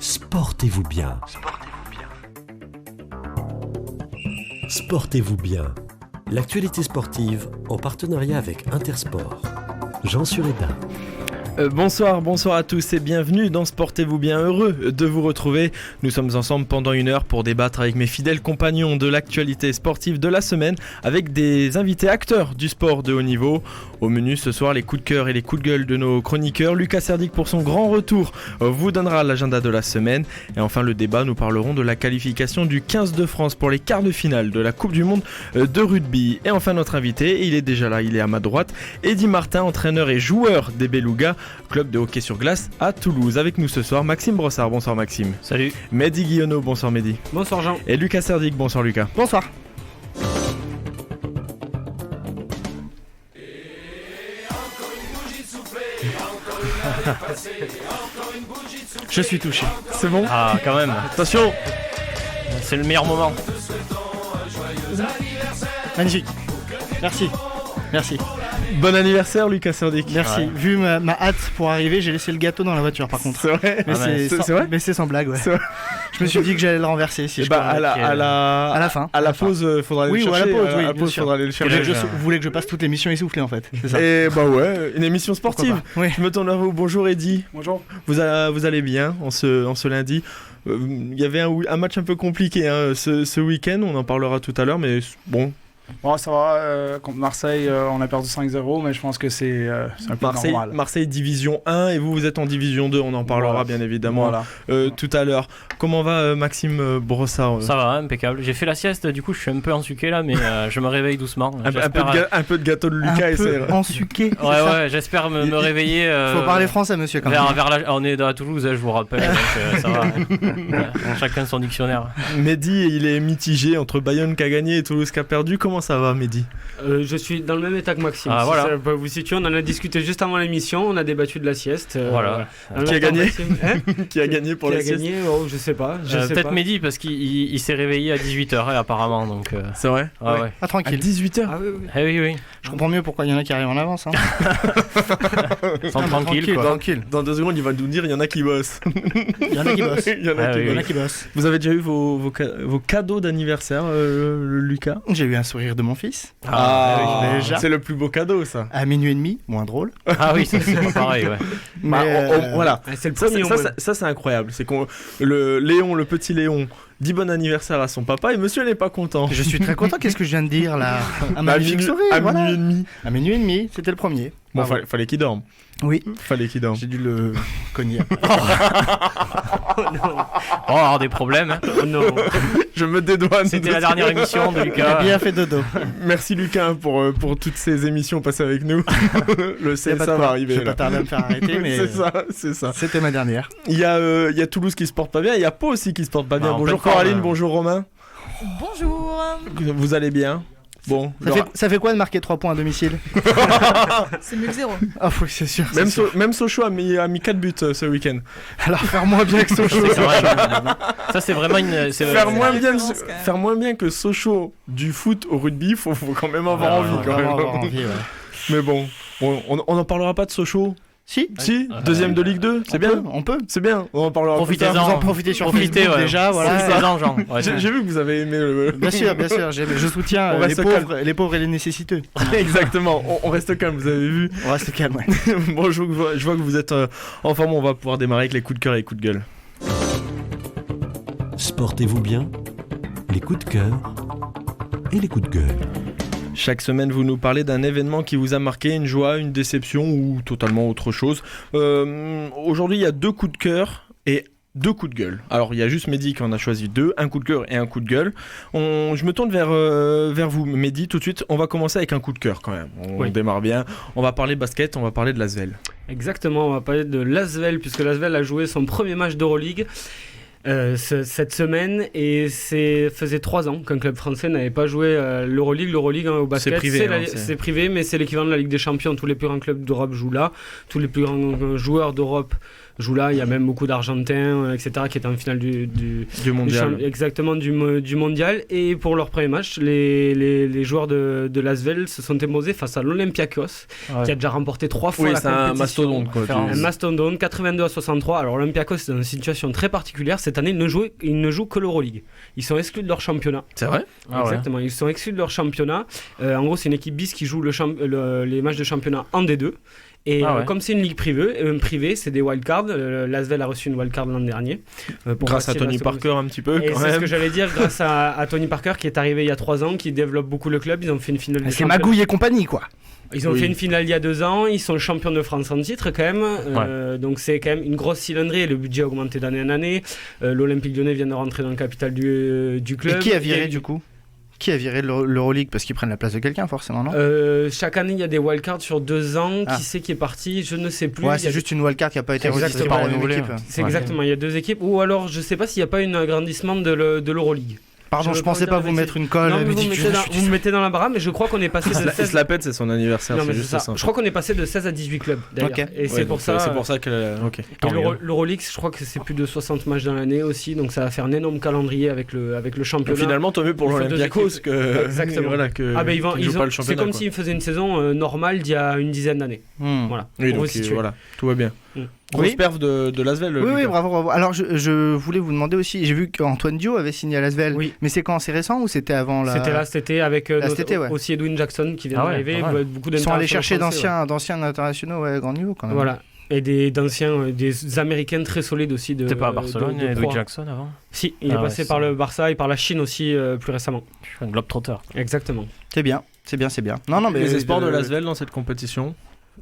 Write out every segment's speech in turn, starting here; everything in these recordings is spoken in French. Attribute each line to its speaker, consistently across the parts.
Speaker 1: Sportez-vous bien. Sportez-vous bien. L'actualité sportive en partenariat avec Intersport. Jean Sureda.
Speaker 2: Bonsoir à tous et bienvenue dans Sportez-vous bien, heureux de vous retrouver. Nous sommes ensemble pendant une heure pour débattre avec mes fidèles compagnons de l'actualité sportive de la semaine avec des invités acteurs du sport de haut niveau. Au menu ce soir, les coups de cœur et les coups de gueule de nos chroniqueurs. Lucas Serdic pour son grand retour vous donnera l'agenda de la semaine. Et enfin le débat, nous parlerons de la qualification du 15 de France pour les quarts de finale de la Coupe du Monde de rugby. Et enfin notre invité, il est déjà là, il est à ma droite, Eddy Martin, entraîneur et joueur des Belugas, club de hockey sur glace à Toulouse. Avec nous ce soir, Maxime Brossard. Bonsoir Maxime.
Speaker 3: Salut.
Speaker 2: Mehdi Guillonneau. Bonsoir Mehdi.
Speaker 3: Bonsoir Jean.
Speaker 2: Et Lucas Serdic. Bonsoir Lucas.
Speaker 3: Bonsoir.
Speaker 4: Je suis touché.
Speaker 2: C'est bon ?
Speaker 3: Ah, quand même.
Speaker 2: Attention.
Speaker 3: C'est le meilleur moment.
Speaker 4: Magnifique. Merci. Merci.
Speaker 2: Bon anniversaire Lucas Serdic.
Speaker 4: Merci.
Speaker 3: Ouais.
Speaker 4: Vu ma hâte pour arriver, j'ai laissé le gâteau dans la voiture par contre.
Speaker 2: C'est vrai.
Speaker 4: Mais
Speaker 2: c'est vrai.
Speaker 4: mais c'est sans blague, ouais.
Speaker 2: C'est vrai.
Speaker 4: Je me suis dit que j'allais le renverser si
Speaker 2: Et
Speaker 4: je
Speaker 2: bah
Speaker 4: pouvais.
Speaker 2: à la
Speaker 4: fin.
Speaker 2: À la pause, faudra aller
Speaker 4: Oui,
Speaker 2: le
Speaker 4: ou à
Speaker 2: chercher.
Speaker 4: la pause, oui,
Speaker 2: à la
Speaker 4: bien
Speaker 2: pause,
Speaker 4: sûr.
Speaker 2: faudra aller le chercher.
Speaker 4: Vous voulez que je passe toute l'émission essoufflée en fait, c'est ça.
Speaker 2: Et bah ouais, une émission sportive.
Speaker 4: Oui.
Speaker 2: Je me tourne vers vous. Bonjour Eddy.
Speaker 5: Bonjour.
Speaker 2: Vous allez bien en ce lundi. Il y avait un match un peu compliqué ce week-end, on en parlera tout à l'heure, mais bon.
Speaker 5: Bon, ça va, contre Marseille, on a perdu 5-0, mais je pense que c'est un peu normal.
Speaker 2: Marseille Division 1 et vous êtes en Division 2, on en parlera
Speaker 5: Voilà.
Speaker 2: bien évidemment tout à l'heure. Comment va Maxime Brossard
Speaker 3: Ça va, impeccable. J'ai fait la sieste, du coup je suis un peu ensuqué là, mais je me réveille doucement.
Speaker 2: Un peu de gâteau de Lucas et c'est...
Speaker 4: ensuqué.
Speaker 3: Ouais, j'espère me réveiller.
Speaker 4: Faut parler français, monsieur, quand même.
Speaker 3: On est à Toulouse, je vous rappelle, donc ça va. Chacun son dictionnaire.
Speaker 2: Mehdi, il est mitigé entre Bayonne qui a gagné et Toulouse qui a perdu. Comment ça va, Mehdi ?
Speaker 6: Je suis dans le même état que Maxime.
Speaker 3: Ah,
Speaker 6: si
Speaker 3: voilà.
Speaker 6: ça peut vous situer, on en a discuté juste avant l'émission, on a débattu de la sieste.
Speaker 3: Voilà.
Speaker 2: Qui a gagné
Speaker 6: Hein
Speaker 2: Qui a gagné pour
Speaker 6: Qui
Speaker 2: la
Speaker 6: a
Speaker 2: sieste ?
Speaker 6: gagné Je sais pas.
Speaker 3: Peut-être Mehdi, parce qu'il s'est réveillé à 18h apparemment. Donc,
Speaker 2: C'est vrai ?
Speaker 3: ouais.
Speaker 4: Ah,
Speaker 2: À
Speaker 4: tranquille.
Speaker 2: 18h ?
Speaker 6: Ah oui.
Speaker 3: Eh oui.
Speaker 4: Je comprends mieux pourquoi il y en a qui arrivent en avance. Hein.
Speaker 3: Tranquille quoi.
Speaker 4: Tranquille.
Speaker 2: Dans 2 secondes, il va nous dire il y en a qui bossent.
Speaker 4: Il y en a qui bossent.
Speaker 2: Il y en a
Speaker 3: Ah
Speaker 2: qui
Speaker 3: oui,
Speaker 4: Il y en
Speaker 2: bossent.
Speaker 4: a qui bossent.
Speaker 2: Vous avez déjà eu vos cadeaux d'anniversaire, Lucas ?
Speaker 4: J'ai eu un sourire de mon fils.
Speaker 3: Ah,
Speaker 4: déjà.
Speaker 2: C'est le plus beau cadeau, ça.
Speaker 4: À minuit et demi, moins drôle.
Speaker 3: Ah oui, ça, c'est pas pareil, ouais.
Speaker 4: Mais
Speaker 2: Voilà.
Speaker 6: Ah, c'est le
Speaker 2: Ça,
Speaker 6: premier.
Speaker 2: c'est incroyable. C'est qu'on le petit Léon, dit bon anniversaire à son papa et monsieur n'est pas content.
Speaker 4: je suis très content. Qu'est-ce que je viens de dire là? Un
Speaker 2: Bah,
Speaker 4: magnifique sourire.
Speaker 2: à
Speaker 4: voilà.
Speaker 2: minuit et demi.
Speaker 4: À minuit et demi, c'était le premier.
Speaker 2: Bon,
Speaker 4: Bravo.
Speaker 2: fallait qu'il dorme.
Speaker 4: Oui,
Speaker 2: Fallait qu'il dorme.
Speaker 4: j'ai dû le cogner.
Speaker 3: On va avoir des problèmes. Hein.
Speaker 6: Oh non.
Speaker 2: Je me dédouane.
Speaker 3: C'était la dernière émission de
Speaker 4: Il a
Speaker 3: Lucas.
Speaker 4: bien fait dodo.
Speaker 2: Merci Lucas pour toutes ces émissions passées avec nous. Le
Speaker 4: Y a pas de
Speaker 2: CSA
Speaker 4: quoi.
Speaker 2: va arriver.
Speaker 4: Je vais
Speaker 2: là.
Speaker 4: pas tarder à me faire arrêter, mais
Speaker 2: C'est ça.
Speaker 4: c'était ma dernière.
Speaker 2: Il y a Toulouse qui se porte pas bien, il y a Pau aussi qui se porte pas bien.
Speaker 3: en
Speaker 2: Bonjour
Speaker 3: pleine forme,
Speaker 2: Coraline, bonjour Romain.
Speaker 7: Bonjour.
Speaker 2: Vous allez bien? Bon,
Speaker 4: Ça fait quoi de marquer 3 points à domicile?
Speaker 7: C'est mieux que zéro.
Speaker 4: Ah oui, c'est sûr.
Speaker 2: même Sochaux a mis 4 buts ce week-end.
Speaker 4: Alors faire moins bien que Sochaux.
Speaker 3: C'est vrai, ça c'est vraiment une.
Speaker 2: Faire moins bien,
Speaker 7: référence, quand même.
Speaker 2: faire moins bien que Sochaux du foot au rugby, faut quand même avoir
Speaker 3: Ah,
Speaker 2: envie quand même.
Speaker 4: Avoir envie, ouais.
Speaker 2: Mais bon, on en parlera pas de Sochaux.
Speaker 4: Si,
Speaker 2: Si, deuxième de Ligue 2, c'est bien.
Speaker 4: On peut.
Speaker 2: C'est bien, on en parlera plus tard.
Speaker 4: Vous en profitez sur Facebook
Speaker 3: ouais.
Speaker 4: déjà, voilà.
Speaker 3: Profitez-en, Jean. Ouais,
Speaker 2: J'ai vu que vous avez aimé le...
Speaker 4: Bien sûr, je soutiens
Speaker 2: On reste
Speaker 4: les pauvres et les nécessiteux.
Speaker 2: Exactement, on reste calme, vous avez vu.
Speaker 4: On reste calme, ouais.
Speaker 2: Bon, je vois que vous êtes en forme, on va pouvoir démarrer avec les coups de cœur et les coups de gueule.
Speaker 1: Sportez-vous bien. Les coups de cœur et les coups de gueule.
Speaker 2: Chaque semaine, vous nous parlez d'un événement qui vous a marqué, une joie, une déception ou totalement autre chose. Aujourd'hui, il y a 2 coups de cœur et 2 coups de gueule. Alors, il y a juste Mehdi qui en a choisi 2, un coup de cœur et un coup de gueule. Je me tourne vers vous, Mehdi, tout de suite. On va commencer avec un coup de cœur quand même. On démarre bien. On va parler basket, on va parler de l'Asvel.
Speaker 6: Exactement, on va parler de l'Asvel, puisque l'Asvel a joué son premier match d'Euroleague cette semaine, et faisait 3 ans qu'un club français n'avait pas joué l'Euroleague. L'Euroleague au basket,
Speaker 2: C'est privé,
Speaker 6: c'est privé, mais c'est l'équivalent de la Ligue des Champions. Tous les plus grands clubs d'Europe jouent là, tous les plus grands joueurs d'Europe joue là. Il y a même beaucoup d'Argentins, etc., qui étaient en finale du
Speaker 2: mondial.
Speaker 6: Exactement, du mondial. Et pour leur premier match, les joueurs de l'ASVEL se sont imposés face à l'Olympiakos, qui a déjà remporté 3 fois la compétition.
Speaker 2: C'est un mastodonte, quoi.
Speaker 6: Un mastodonte, 82-63. Alors l'Olympiakos, c'est dans une situation très particulière. Cette année, ils ne jouent que l'Euroleague. Ils sont exclus de leur championnat.
Speaker 2: C'est vrai ?
Speaker 6: Exactement, ils sont exclus de leur championnat. En gros, c'est une équipe bis qui joue les matchs de championnat en D2. Et comme c'est une ligue privée, c'est des wildcards. L'ASVEL a reçu une wildcard l'an dernier.
Speaker 2: Grâce à Tony Parker un petit peu, quand même.
Speaker 6: C'est ce que j'allais dire, grâce à Tony Parker qui est arrivé il y a 3 ans, qui développe beaucoup le club. Ils ont fait une finale de
Speaker 4: c'est Magouille et compagnie, quoi.
Speaker 6: Ils ont fait une finale il y a 2 ans, ils sont champions de France en titre quand même, donc c'est quand même une grosse cylindrée et le budget a augmenté d'année en année. L'Olympique Lyonnais vient de rentrer dans le capital du club.
Speaker 4: Et qui a viré du coup ? Qui a viré l'Euroleague parce qu'ils prennent la place de quelqu'un forcément, non ?
Speaker 6: Chaque année il y a des wildcards sur 2 ans. Qui c'est qui est parti ? Je ne sais plus.
Speaker 4: Ouais, c'est juste une wildcard qui n'a pas été renouvelée.
Speaker 6: C'est exactement, il y a 2 équipes. Ou alors je ne sais pas s'il n'y a pas un agrandissement de l'Euroleague.
Speaker 4: Pardon, je pensais pas vous mettre une colle.
Speaker 6: Non, mais vous me mettez dans la barre, mais je crois qu'on est passé de 16...
Speaker 2: Il se la pète, c'est son anniversaire.
Speaker 6: Non, mais c'est ça. Je crois qu'on est passé de 16 à 18 clubs d'ailleurs.
Speaker 4: Okay.
Speaker 6: Et c'est pour ça
Speaker 2: que.
Speaker 6: L'Euroleague, je crois que c'est plus de 60 matchs dans l'année aussi, donc ça va faire un énorme calendrier avec le championnat.
Speaker 2: Finalement, tant mieux pour l'Olympiakos que.
Speaker 6: Exactement. C'est comme s'ils faisaient une saison normale d'il y a une dizaine d'années. Voilà.
Speaker 2: Oui, donc voilà, tout va bien. Grosse perf de l'ASVEL.
Speaker 4: Oui, bravo. Alors, je voulais vous demander aussi, j'ai vu qu'Antoine Dio avait signé à l'ASVEL.
Speaker 6: Oui.
Speaker 4: Mais c'est quand ? C'est récent ou c'était avant
Speaker 6: C'était là cet été avec aussi Edwin Jackson qui vient d'arriver. Beaucoup
Speaker 4: Ils sont allés chercher d'anciens internationaux à grand niveau quand même.
Speaker 6: Voilà. Et des Américains très solides aussi.
Speaker 3: C'était pas à Barcelone, Edwin Jackson avant ?
Speaker 6: Si, il est passé par le Barça et par la Chine aussi plus récemment.
Speaker 3: Un globetrotter.
Speaker 6: Exactement.
Speaker 4: C'est bien. Non, mais
Speaker 2: les espoirs de l'ASVEL dans cette compétition ?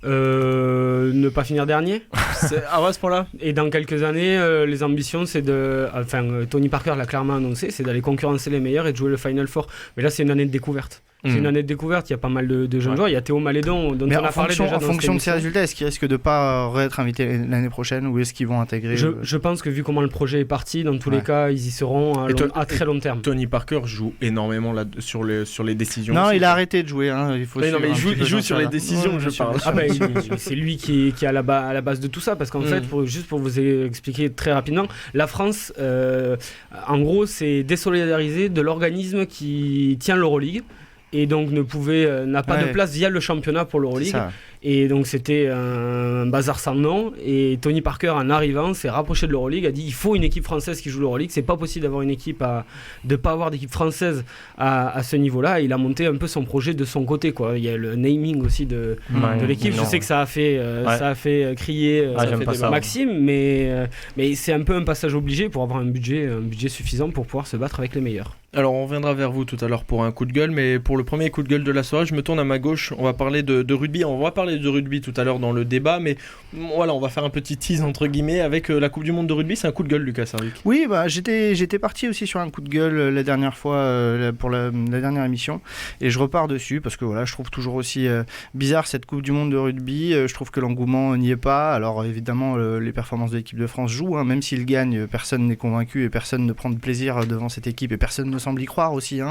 Speaker 6: Ne pas finir dernier.
Speaker 2: À ce point-là.
Speaker 6: Et dans quelques années, les ambitions, c'est Tony Parker l'a clairement annoncé, c'est d'aller concurrencer les meilleurs et de jouer le Final Four. Mais là, c'est une année de découverte. C'est une année de découverte, il y a pas mal de jeunes joueurs, il y a Théo Malédon dont on a parlé déjà.
Speaker 4: En fonction de ces résultats, est-ce qu'ils risquent de ne pas être invités l'année prochaine ou est-ce qu'ils vont intégrer
Speaker 6: je pense que vu comment le projet est parti, dans tous les cas, ils y seront à très long terme.
Speaker 2: Tony Parker joue énormément sur les décisions.
Speaker 4: Non, il a arrêté de jouer.
Speaker 2: Il joue sur les décisions, je parle.
Speaker 6: C'est lui qui est à la base de tout ça, parce qu'en fait, juste pour vous expliquer très rapidement, la France, en gros, s'est désolidarisée de l'organisme qui tient l'Euroleague. Et donc n'a pas de place via le championnat pour l'Euroleague. Et donc c'était un bazar sans nom. Et Tony Parker, en arrivant, s'est rapproché de l'Euroleague, a dit il faut une équipe française qui joue l'Euroleague. C'est pas possible d'avoir une équipe de pas avoir d'équipe française à ce niveau-là. Et il a monté un peu son projet de son côté, quoi. Il y a le naming aussi de l'équipe. Je sais que ça a fait crier Maxime, mais c'est un peu un passage obligé pour avoir un budget suffisant pour pouvoir se battre avec les meilleurs.
Speaker 2: Alors on reviendra vers vous tout à l'heure pour un coup de gueule, mais pour le premier coup de gueule de la soirée, je me tourne à ma gauche. On va parler de rugby. On va parler de rugby tout à l'heure dans le débat, mais voilà, on va faire un petit tease entre guillemets avec la Coupe du Monde de rugby. C'est un coup de gueule, Lucas Serdic.
Speaker 4: Oui, j'étais parti aussi sur un coup de gueule la dernière fois pour la dernière émission, et je repars dessus parce que voilà, je trouve toujours aussi bizarre cette Coupe du Monde de rugby. Je trouve que l'engouement n'y est pas. Alors évidemment, les performances de l'équipe de France jouent, même s'ils gagnent, personne n'est convaincu et personne ne prend de plaisir devant cette équipe et personne ne semble y croire aussi.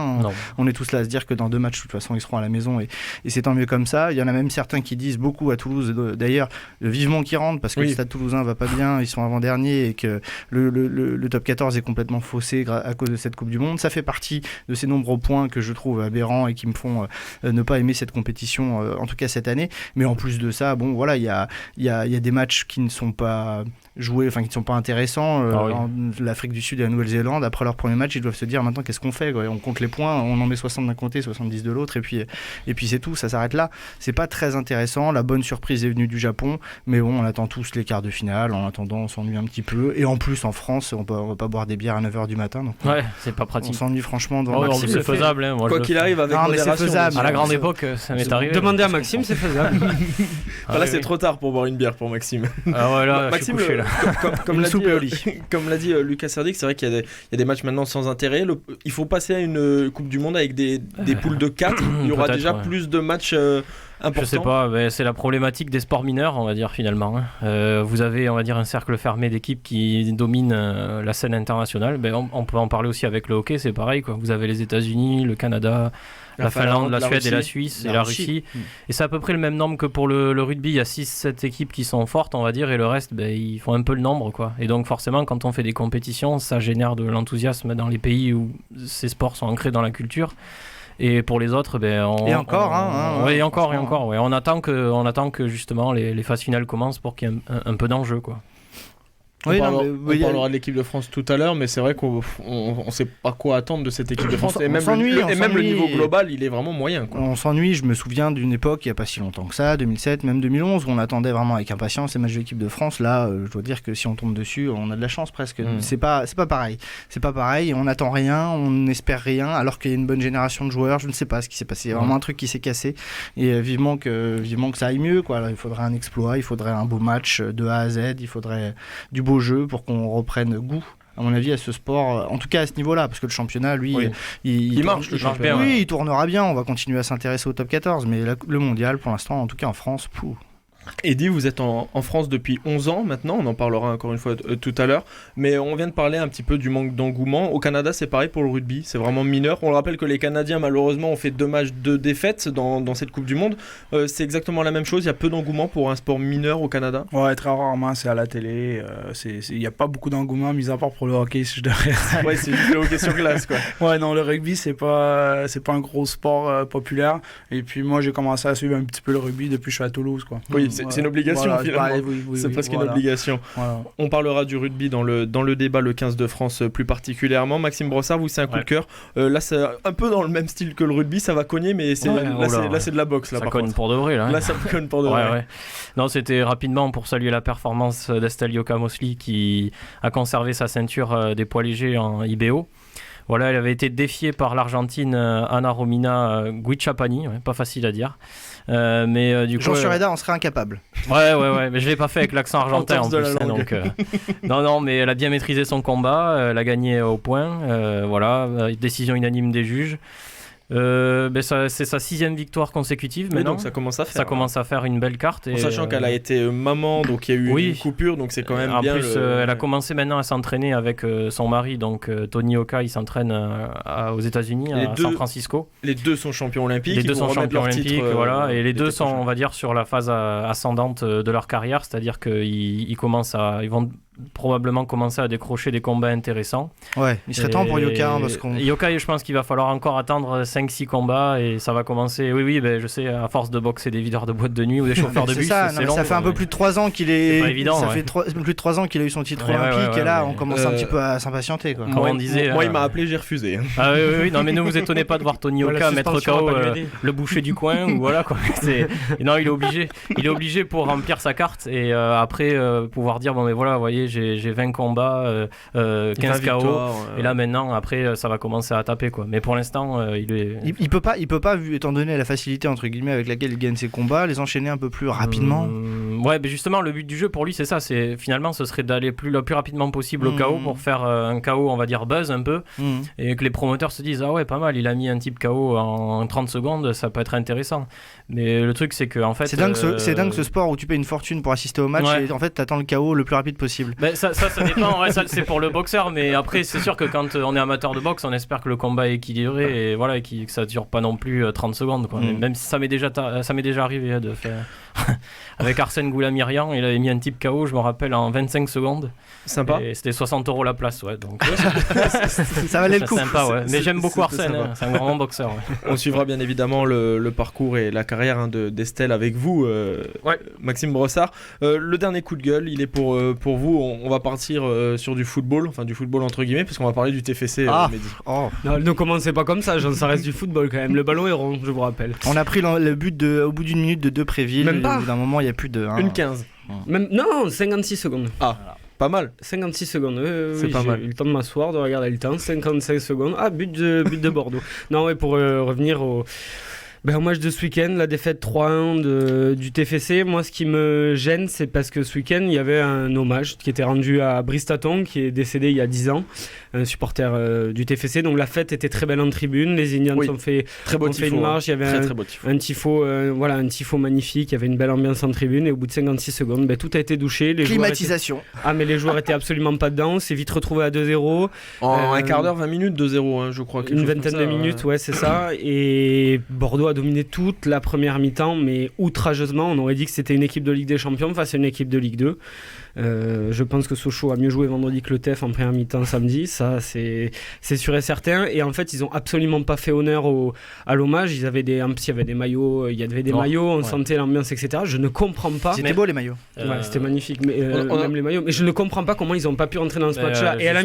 Speaker 4: On est tous là à se dire que dans 2 matchs, de toute façon, ils seront à la maison et c'est tant mieux comme ça. Il y en a même certains qui disent beaucoup à Toulouse, d'ailleurs, vivement qu'ils rentrent parce que le Stade Toulousain va pas bien, ils sont avant-derniers et que le top 14 est complètement faussé à cause de cette Coupe du Monde. Ça fait partie de ces nombreux points que je trouve aberrants et qui me font ne pas aimer cette compétition, en tout cas cette année. Mais en plus de ça, bon, voilà, il y a des matchs qui ne sont pas joués, enfin qui ne sont pas intéressants. L'Afrique du Sud et la Nouvelle-Zélande, après leur premier match, ils doivent se dire maintenant qu'est-ce qu'on fait, quoi. On compte les points, on en met 60 d'un côté, 70 de l'autre, et puis c'est tout, ça s'arrête là. C'est pas très intéressant. La bonne surprise est venue du Japon, mais bon, on attend tous les quarts de finale. En attendant, on s'ennuie un petit peu, et en plus en France, on va pas boire des bières à 9h du matin, donc
Speaker 3: c'est pas pratique.
Speaker 4: On s'ennuie franchement dans
Speaker 3: Maxime, c'est faisable,
Speaker 2: quoi qu'il arrive avec modération.
Speaker 4: C'est faisable.
Speaker 3: À la grande époque, ça m'est arrivé.
Speaker 6: Demandez à Maxime, c'est faisable.
Speaker 2: Là, c'est trop tard pour boire une bière pour Maxime.
Speaker 3: Maxime, je suis couché, là.
Speaker 2: Comme l'a dit Lucas Serdic, c'est vrai qu'il y a des matchs maintenant sans intérêt. Il faut passer à une Coupe du Monde avec des poules de 4. Il y aura déjà plus de matchs important.
Speaker 3: Je sais pas, mais c'est la problématique des sports mineurs, on va dire finalement. Vous avez, on va dire, un cercle fermé d'équipes qui dominent la scène internationale. On peut en parler aussi avec le hockey, c'est pareil, quoi. Vous avez les États-Unis, le Canada, la Finlande, la Suède et la Suisse et la Russie. Et c'est à peu près le même nombre que pour le rugby. Il y a 6-7 équipes qui sont fortes, on va dire, et le reste, ils font un peu le nombre, quoi. Et donc forcément, quand on fait des compétitions, ça génère de l'enthousiasme dans les pays où ces sports sont ancrés dans la culture. Et pour les autres, on attend que justement les phases finales commencent pour qu'il y ait un peu d'enjeu, quoi.
Speaker 2: On parlera de l'équipe de France tout à l'heure, mais c'est vrai qu'on ne sait pas quoi attendre de cette équipe de France. Et même le niveau global, il est vraiment moyen, quoi.
Speaker 4: On s'ennuie. Je me souviens d'une époque, il n'y a pas si longtemps que ça, 2007, même 2011, où on attendait vraiment avec impatience les matchs de l'équipe de France. Là, je dois dire que si on tombe dessus, on a de la chance presque. C'est pas pareil. C'est pas pareil. On n'attend rien, on n'espère rien, alors qu'il y a une bonne génération de joueurs. Je ne sais pas ce qui s'est passé. Il y a vraiment un truc qui s'est cassé. Et vivement que ça aille mieux, quoi. Là, il faudrait un exploit, il faudrait un beau match de A à Z, il faudrait du beau jeu pour qu'on reprenne goût, à mon avis, à ce sport, en tout cas à ce niveau-là, parce que le championnat, lui, il marche bien. Oui, il tournera bien, on va continuer à s'intéresser au top 14, mais le mondial, pour l'instant, en tout cas en France,
Speaker 2: Eddy, vous êtes en France depuis 11 ans maintenant, on en parlera encore une fois tout à l'heure, mais on vient de parler un petit peu du manque d'engouement. Au Canada, c'est pareil pour le rugby, c'est vraiment mineur. On le rappelle que les Canadiens, malheureusement, ont fait 2 matchs de défaite dans cette Coupe du Monde. C'est exactement la même chose, il y a peu d'engouement pour un sport mineur au Canada.
Speaker 5: Ouais, très rarement, c'est à la télé. Il n'y a pas beaucoup d'engouement, mis à part pour le hockey, si je devrais.
Speaker 2: Ouais, c'est juste le hockey sur glace, quoi.
Speaker 5: Ouais, non, le rugby, c'est pas un gros sport populaire. Et puis moi, j'ai commencé à suivre un petit peu le rugby depuis que je suis à Toulouse, quoi.
Speaker 2: Oui, c'est une obligation, finalement. C'est presque une obligation. Voilà. On parlera du rugby dans le débat, le 15 de France plus particulièrement. Maxime Brossard, vous, c'est un coup de cœur. Là, c'est un peu dans le même style que le rugby, ça va cogner, mais c'est de la boxe. Là,
Speaker 3: ça cogne pour de vrai.
Speaker 2: Là, ça cogne pour de vrai.
Speaker 3: Ouais. Non, c'était rapidement pour saluer la performance d'Estelle Yoka-Mosley qui a conservé sa ceinture des poids légers en IBO. Voilà, elle avait été défiée par l'Argentine Ana Romina Guichapani, pas facile à dire. Mais du coup,
Speaker 4: Jean Sureda, on serait incapable.
Speaker 3: Ouais, mais je l'ai pas fait avec l'accent argentin en plus. Donc, non, mais elle a bien maîtrisé son combat, elle a gagné au point. Décision unanime des juges. C'est sa 6e victoire consécutive maintenant.
Speaker 2: Donc ça commence à faire.
Speaker 3: Ça commence à faire une belle carte.
Speaker 2: En sachant qu'elle a été maman, donc il y a eu une coupure, donc c'est quand même bien.
Speaker 3: En plus, elle a commencé maintenant à s'entraîner avec son mari, donc Tony Oka, il s'entraîne aux États-Unis, à San Francisco.
Speaker 2: Les deux sont champions olympiques.
Speaker 3: Les deux sont champions olympiques, voilà. Et les deux sont, on va dire, sur la phase ascendante de leur carrière, c'est-à-dire qu'ils vont probablement commencer à décrocher des combats intéressants.
Speaker 4: Ouais, il serait temps pour Yoka.
Speaker 3: Yoka, je pense qu'il va falloir encore attendre 5-6 combats et ça va commencer. Oui, je sais, à force de boxer des videurs de boîte de nuit ou des chauffeurs de bus.
Speaker 4: Ça fait un peu plus de 3 ans qu'il est.
Speaker 3: C'est pas évident.
Speaker 4: Ça fait plus de 3 ans qu'il a eu son titre olympique et là, on commence un petit peu à s'impatienter, quoi.
Speaker 2: Moi, il m'a appelé, j'ai refusé.
Speaker 3: Ah oui, non, mais ne vous étonnez pas de voir Tony Oka mettre KO le boucher du coin ou voilà, quoi. Non, il est obligé pour remplir sa carte et après pouvoir dire bon, mais voilà, vous voyez, j'ai 20 combats, 15 KO, et là maintenant, après, ça va commencer à taper, quoi. Mais pour l'instant,
Speaker 4: il peut pas, étant donné la facilité entre guillemets avec laquelle il gagne ses combats, les enchaîner un peu plus rapidement.
Speaker 3: Ouais, mais justement, le but du jeu pour lui, c'est ça. Finalement, ce serait d'aller le plus rapidement possible au KO pour faire un KO, on va dire buzz un peu, et que les promoteurs se disent ah ouais, pas mal, il a mis un type KO en 30 secondes, ça peut être intéressant. Mais le truc, c'est que en fait,
Speaker 4: c'est dingue ce sport où tu payes une fortune pour assister au match et en fait, t'attends le KO le plus rapide possible.
Speaker 3: Ça dépend, ça c'est pour le boxeur, mais après c'est sûr que quand on est amateur de boxe, on espère que le combat est équilibré et voilà, et que ça dure pas non plus 30 secondes, quoi. Même si ça m'est déjà arrivé de faire avec Arsène Goulamirian, il avait mis un type KO, je me rappelle, en 25 secondes.
Speaker 2: Sympa.
Speaker 3: Et c'était 60 € la place, ouais. Donc
Speaker 4: ça valait le coup.
Speaker 3: Sympa, ouais. Mais j'aime beaucoup Arsène, c'est un grand boxeur. Ouais.
Speaker 2: On suivra bien évidemment le parcours et la carrière d'Estelle avec vous, Maxime Brossard. Le dernier coup de gueule, il est pour vous. On va partir sur du football, enfin du football entre guillemets, parce qu'on va parler du TFC. Mehdi.
Speaker 6: Non, ne commencez pas comme ça, ça reste du football quand même. Le ballon est rond, je vous rappelle.
Speaker 4: On a pris le but au bout d'une minute de Depréville. Même pas. Au bout d'un moment, il n'y a plus de.
Speaker 2: Une 15.
Speaker 6: Non, 56 secondes.
Speaker 2: Pas mal.
Speaker 6: 56 secondes,
Speaker 2: c'est pas mal.
Speaker 6: J'ai eu le temps de m'asseoir, de regarder le temps. 55 secondes. But de Bordeaux. Non, pour revenir Au match de ce week-end, la défaite 3-1 du TFC, moi ce qui me gêne, c'est parce que ce week-end, il y avait un hommage qui était rendu à Brice Taton, qui est décédé il y a 10 ans, un supporter du TFC. Donc la fête était très belle en tribune, les Indians ont fait une marche, il y avait un tifo, un tifo magnifique, il y avait une belle ambiance en tribune, et au bout de 56 secondes, tout a été douché.
Speaker 4: Climatisation.
Speaker 6: Mais les joueurs étaient absolument pas dedans, on s'est vite retrouvé à 2-0.
Speaker 2: En un quart d'heure, 20 minutes, 2-0, je crois.
Speaker 6: Une vingtaine de minutes, c'est ça. Et Bordeaux a dominé toute la première mi-temps, mais outrageusement. On aurait dit que c'était une équipe de Ligue des Champions face à une équipe de Ligue 2. Je pense que Sochaux a mieux joué vendredi que le TEF en première mi-temps samedi, ça c'est sûr et certain. Et en fait, ils ont absolument pas fait honneur à l'hommage. Il y avait des maillots, on sentait l'ambiance, etc. Je ne comprends pas.
Speaker 4: C'était beau les maillots.
Speaker 6: C'était magnifique, mais même les maillots. Mais je ne comprends pas comment ils n'ont pas pu rentrer dans ce match-là. Et à la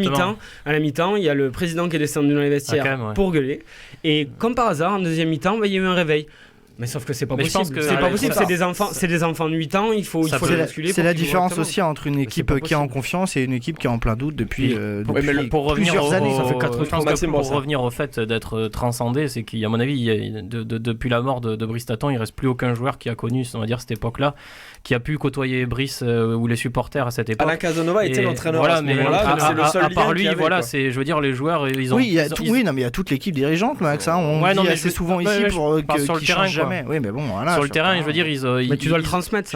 Speaker 6: mi-temps, il y a le président qui est descendu dans les vestiaires pour gueuler. Et comme par hasard, en deuxième mi-temps, il y a eu un réveil. Mais sauf que c'est pas possible. C'est pas possible. C'est des enfants de 8 ans. Il faut basculer.
Speaker 4: C'est la différence aussi entre une équipe qui est en confiance et une équipe qui est en plein doute depuis plusieurs années.
Speaker 6: Ça fait 4 ans.
Speaker 3: Pour revenir au fait d'être transcendé, c'est qu'à mon avis, depuis la mort de Brice Taton, il reste plus aucun joueur qui a connu, on va dire, cette époque-là, qui a pu côtoyer Brice ou les supporters à cette époque.
Speaker 2: Alain Casanova était l'entraîneur à ce moment-là.
Speaker 3: C'est le seul lien. À part lui, je veux dire, les joueurs, ils ont.
Speaker 4: Oui, il y a toute l'équipe dirigeante, Max. On dit assez souvent ici pour qu'ils changent jamais. Oui, mais bon, voilà,
Speaker 3: sur le terrain, je veux dire,
Speaker 6: mais tu dois le transmettre.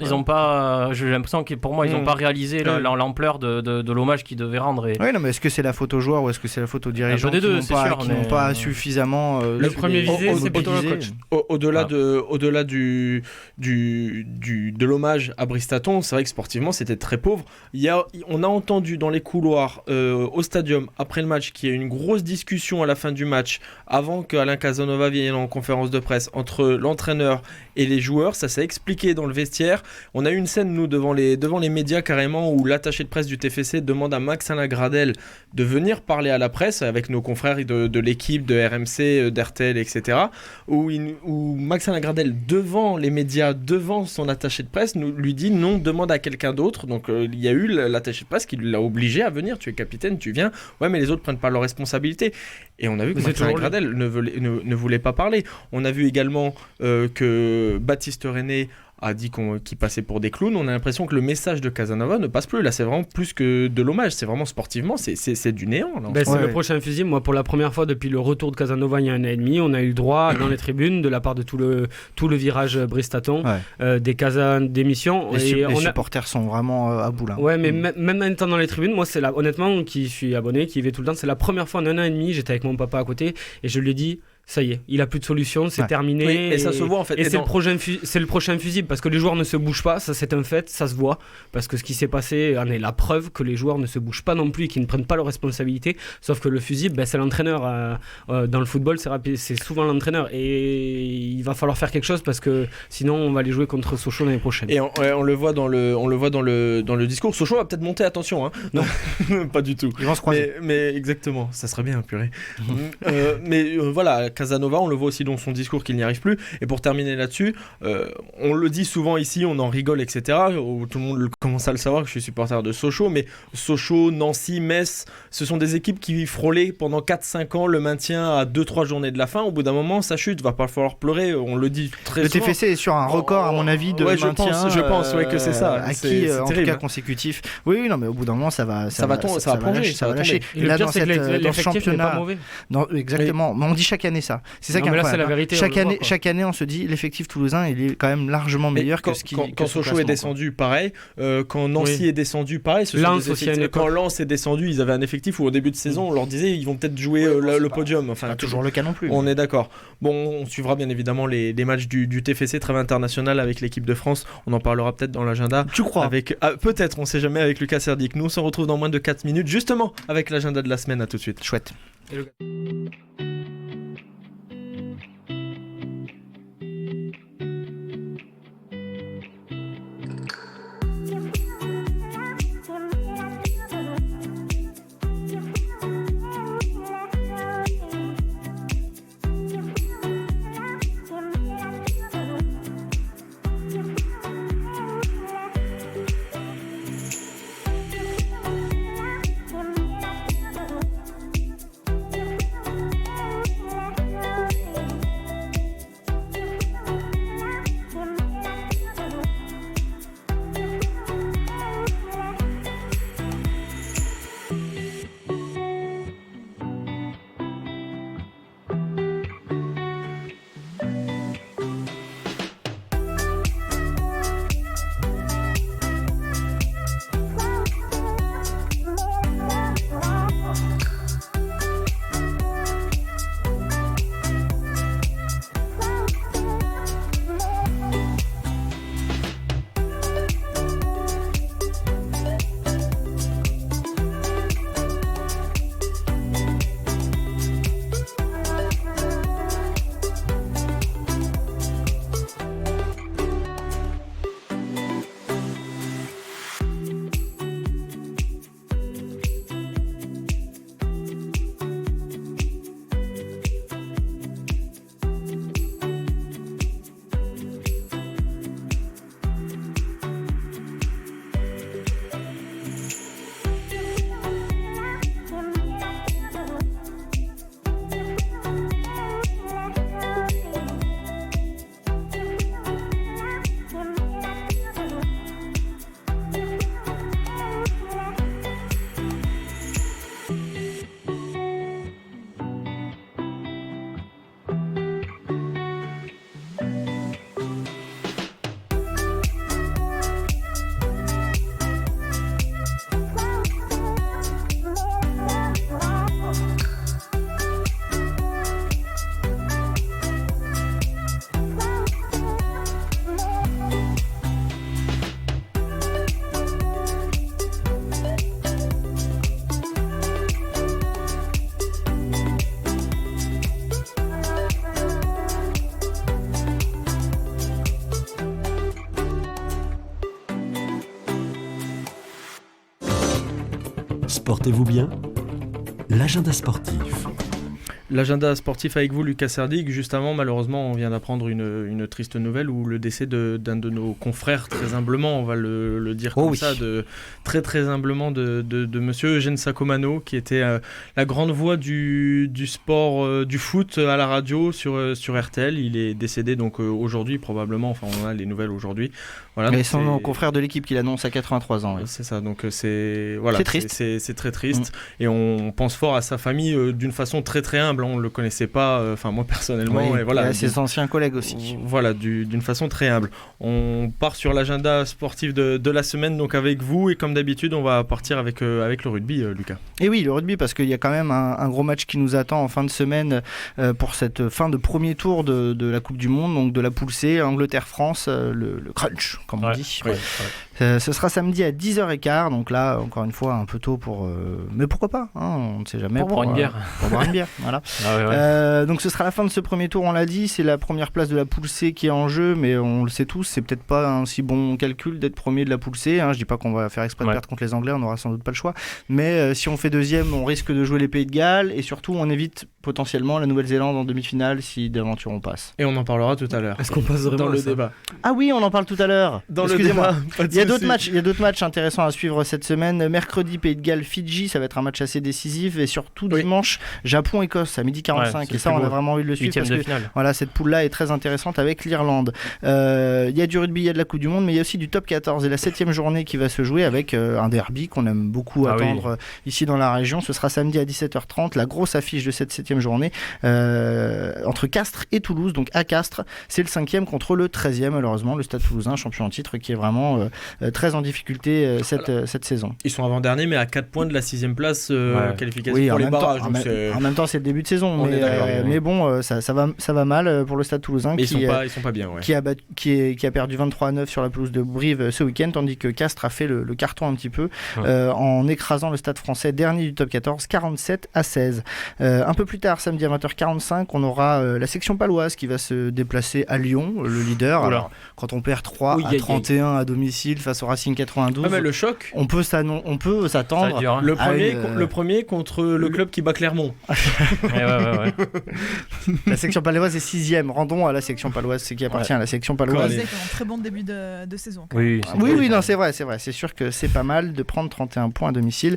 Speaker 3: Ils ont pas. J'ai l'impression que pour moi, ils n'ont pas réalisé l'ampleur de l'hommage qu'ils devaient rendre.
Speaker 4: Oui, non, mais est-ce que c'est la faute aux joueurs ou est-ce que c'est la faute aux dirigeants qui n'ont pas suffisamment.
Speaker 6: Le premier visé, c'est plutôt le coach.
Speaker 2: Au-delà de l'hommage à Brice Taton, c'est vrai que sportivement, c'était très pauvre. On a entendu dans les couloirs au stadium après le match qu'il y a eu une grosse discussion à la fin du match, avant qu'Alain Casanova vienne en conférence de presse, entre l'entraîneur et les joueurs. Ça s'est expliqué dans le vestiaire. On a eu une scène, nous, devant les médias carrément, où l'attaché de presse du TFC demande à Max-Alain Gradel de venir parler à la presse avec nos confrères de l'équipe, de RMC, d'RTL, etc. Où Max-Alain Gradel, devant les médias, devant son attaché de presse, lui dit non, demande à quelqu'un d'autre. Donc il y a eu l'attaché de presse qui l'a obligé à venir. Tu es capitaine, tu viens. Ouais, mais les autres prennent pas leurs responsabilités. Et on a vu que Max-Alain Gradel ne voulait pas parler. On a vu également que Baptiste René a dit qu'il passait pour des clowns. On a l'impression que le message de Casanova ne passe plus. Là, c'est vraiment plus que de l'hommage. C'est vraiment sportivement, c'est du néant. Là,
Speaker 6: c'est le prochain fusible. Moi, pour la première fois depuis le retour de Casanova il y a 1 an et demi, on a eu le droit dans les tribunes, de la part de tout le virage Brice Taton, des casas d'émission.
Speaker 4: Les supporters sont vraiment à bout là.
Speaker 6: Ouais, mais même en étant dans les tribunes, moi, honnêtement, qui suis abonné, qui y vais tout le temps, c'est la première fois en 1 an et demi, j'étais avec mon papa à côté et je lui ai dit. Ça y est, il a plus de solution, c'est terminé.
Speaker 2: Oui, et ça se voit en fait.
Speaker 6: Et c'est le prochain fusible parce que les joueurs ne se bougent pas, ça c'est un fait, ça se voit. Parce que ce qui s'est passé en est la preuve que les joueurs ne se bougent pas non plus et qu'ils ne prennent pas leurs responsabilités. Sauf que le fusible, c'est l'entraîneur. Dans le football, c'est souvent l'entraîneur. Et il va falloir faire quelque chose parce que sinon on va aller jouer contre Sochaux l'année prochaine.
Speaker 2: Et on le voit dans le discours. Sochaux va peut-être monter, attention. Hein. Non, pas du tout.
Speaker 4: Ils vont se croiser.
Speaker 2: Mais exactement, ça serait bien, purée. Voilà. Casanova, on le voit aussi dans son discours qu'il n'y arrive plus. Et pour terminer là-dessus, on le dit souvent ici, on en rigole, etc. Tout le monde commence à le savoir que je suis supporter de Sochaux, mais Sochaux, Nancy, Metz, ce sont des équipes qui frôlaient pendant 4-5 ans le maintien à 2-3 journées de la fin. Au bout d'un moment, ça chute, va pas falloir pleurer, on le dit très souvent.
Speaker 4: Le TFC est sur un record, à mon avis, de maintien.
Speaker 2: Je pense que c'est ça.
Speaker 4: Acquis en tout cas consécutif. Oui, non, mais au bout d'un moment, ça va plonger, ça va lâcher.
Speaker 6: Et là, dans ce championnat,
Speaker 4: exactement. Mais on dit chaque année ça. C'est ça qui est incroyable.
Speaker 6: C'est la vérité,
Speaker 4: chaque année, on se dit l'effectif toulousain, il est quand même largement meilleur que ce qui.
Speaker 2: Quand Sochaux est descendu, pareil. Quand Nancy est descendu, pareil. Quand Lens est descendu, ils avaient un effectif où au début de saison, on leur disait ils vont peut-être jouer le podium. Enfin,
Speaker 4: toujours le cas non plus.
Speaker 2: On est d'accord. Bon, on suivra bien évidemment les matchs du TFC, trêve international avec l'équipe de France. On en parlera peut-être dans l'agenda.
Speaker 4: Tu crois
Speaker 2: peut-être, on sait jamais, avec Lucas Serdic. Nous, on se retrouve dans moins de 4 minutes, justement avec l'agenda de la semaine. À tout de suite.
Speaker 4: Chouette.
Speaker 1: Sportez-vous bien ? L'agenda sportif.
Speaker 2: L'agenda sportif avec vous, Lucas Serdig. Juste avant, malheureusement, on vient d'apprendre une triste nouvelle où le décès d'un de nos confrères, très humblement, on va le dire comme ça, très très humblement, de monsieur Eugène Sacomano, qui était la grande voix du sport, du foot à la radio sur RTL. Il est décédé donc aujourd'hui, probablement, enfin on a les nouvelles aujourd'hui. Voilà,
Speaker 4: mais son confrère de l'équipe qui l'annonce à 83 ans. Oui.
Speaker 2: C'est ça, donc c'est
Speaker 4: triste.
Speaker 2: C'est très triste. Et on pense fort à sa famille d'une façon très très humble. On ne le connaissait pas, moi personnellement.
Speaker 4: Oui,
Speaker 2: et voilà,
Speaker 4: à ses anciens collègues aussi.
Speaker 2: Voilà, d'une façon très humble. On part sur l'agenda sportif de la semaine, donc avec vous. Et comme d'habitude, on va partir avec le rugby, Lucas.
Speaker 4: Et oui, le rugby, parce qu'il y a quand même un gros match qui nous attend en fin de semaine pour cette fin de premier tour de la Coupe du Monde, donc de la poule C, Angleterre-France, le crunch, comme on dit. Ouais. Ce sera samedi à 10h15, donc là, encore une fois, un peu tôt pour... mais pourquoi pas, on ne sait jamais.
Speaker 3: Pour boire une bière.
Speaker 4: Pour boire une bière, voilà. Donc ce sera la fin de ce premier tour, on l'a dit, c'est la première place de la poule C qui est en jeu, mais on le sait tous, c'est peut-être pas un si bon calcul d'être premier de la poule C. Je dis pas qu'on va faire exprès de perdre contre les Anglais, on n'aura sans doute pas le choix, mais si on fait deuxième, on risque de jouer les Pays de Galles, et surtout on évite potentiellement la Nouvelle-Zélande en demi-finale si d'aventure on passe.
Speaker 2: Et on en parlera tout à l'heure.
Speaker 6: Est-ce qu'on passe vraiment
Speaker 2: dans le débat?
Speaker 4: Ah oui, on en parle tout à l'heure.
Speaker 2: Excusez-moi.
Speaker 4: Il y a d'autres matchs intéressants à suivre cette semaine. Mercredi, Pays de Galles, Fidji, ça va être un match assez décisif. Et surtout dimanche, Japon-Écosse à 12h45. Et ça, on a vraiment envie de le suivre parce que voilà, cette poule-là est très intéressante avec l'Irlande. Il y a du rugby, il y a de la Coupe du Monde, mais il y a aussi du top 14 et la 7e journée qui va se jouer avec un derby qu'on aime beaucoup attendre ici dans la région. Ce sera samedi à 17h30, la grosse affiche de cette 7e journée entre Castres et Toulouse. Donc à Castres, c'est le 5e contre le 13e, malheureusement, le Stade Toulousain, champion en titre, qui est vraiment très en difficulté cette saison. Ils
Speaker 2: sont avant-derniers, mais à 4 points de la 6e place qualification pour les barrages.
Speaker 4: En même temps, c'est le début de saison, mais bon, ça va mal pour le Stade Toulousain
Speaker 2: ils sont pas bien.
Speaker 4: Qui a perdu 23-9 sur la pelouse de Brive ce week-end, tandis que Castres a fait le carton un petit peu en écrasant le Stade français, dernier du top 14, 47-16. Un peu plus tard, samedi à 20h45, on aura la section paloise qui va se déplacer à Lyon, le leader. Alors, quand on perd 3-31 à domicile face au Racing 92,
Speaker 2: mais le choc,
Speaker 4: on peut s'attendre.
Speaker 2: Le premier contre le club qui bat Clermont.
Speaker 4: La section paloise est 6e. Rendons à la section paloise, c'est qui appartient à la section paloise.
Speaker 7: C'est un très bon début de saison.
Speaker 4: Oui, non, c'est vrai. C'est sûr que c'est pas mal de prendre 31 points à domicile.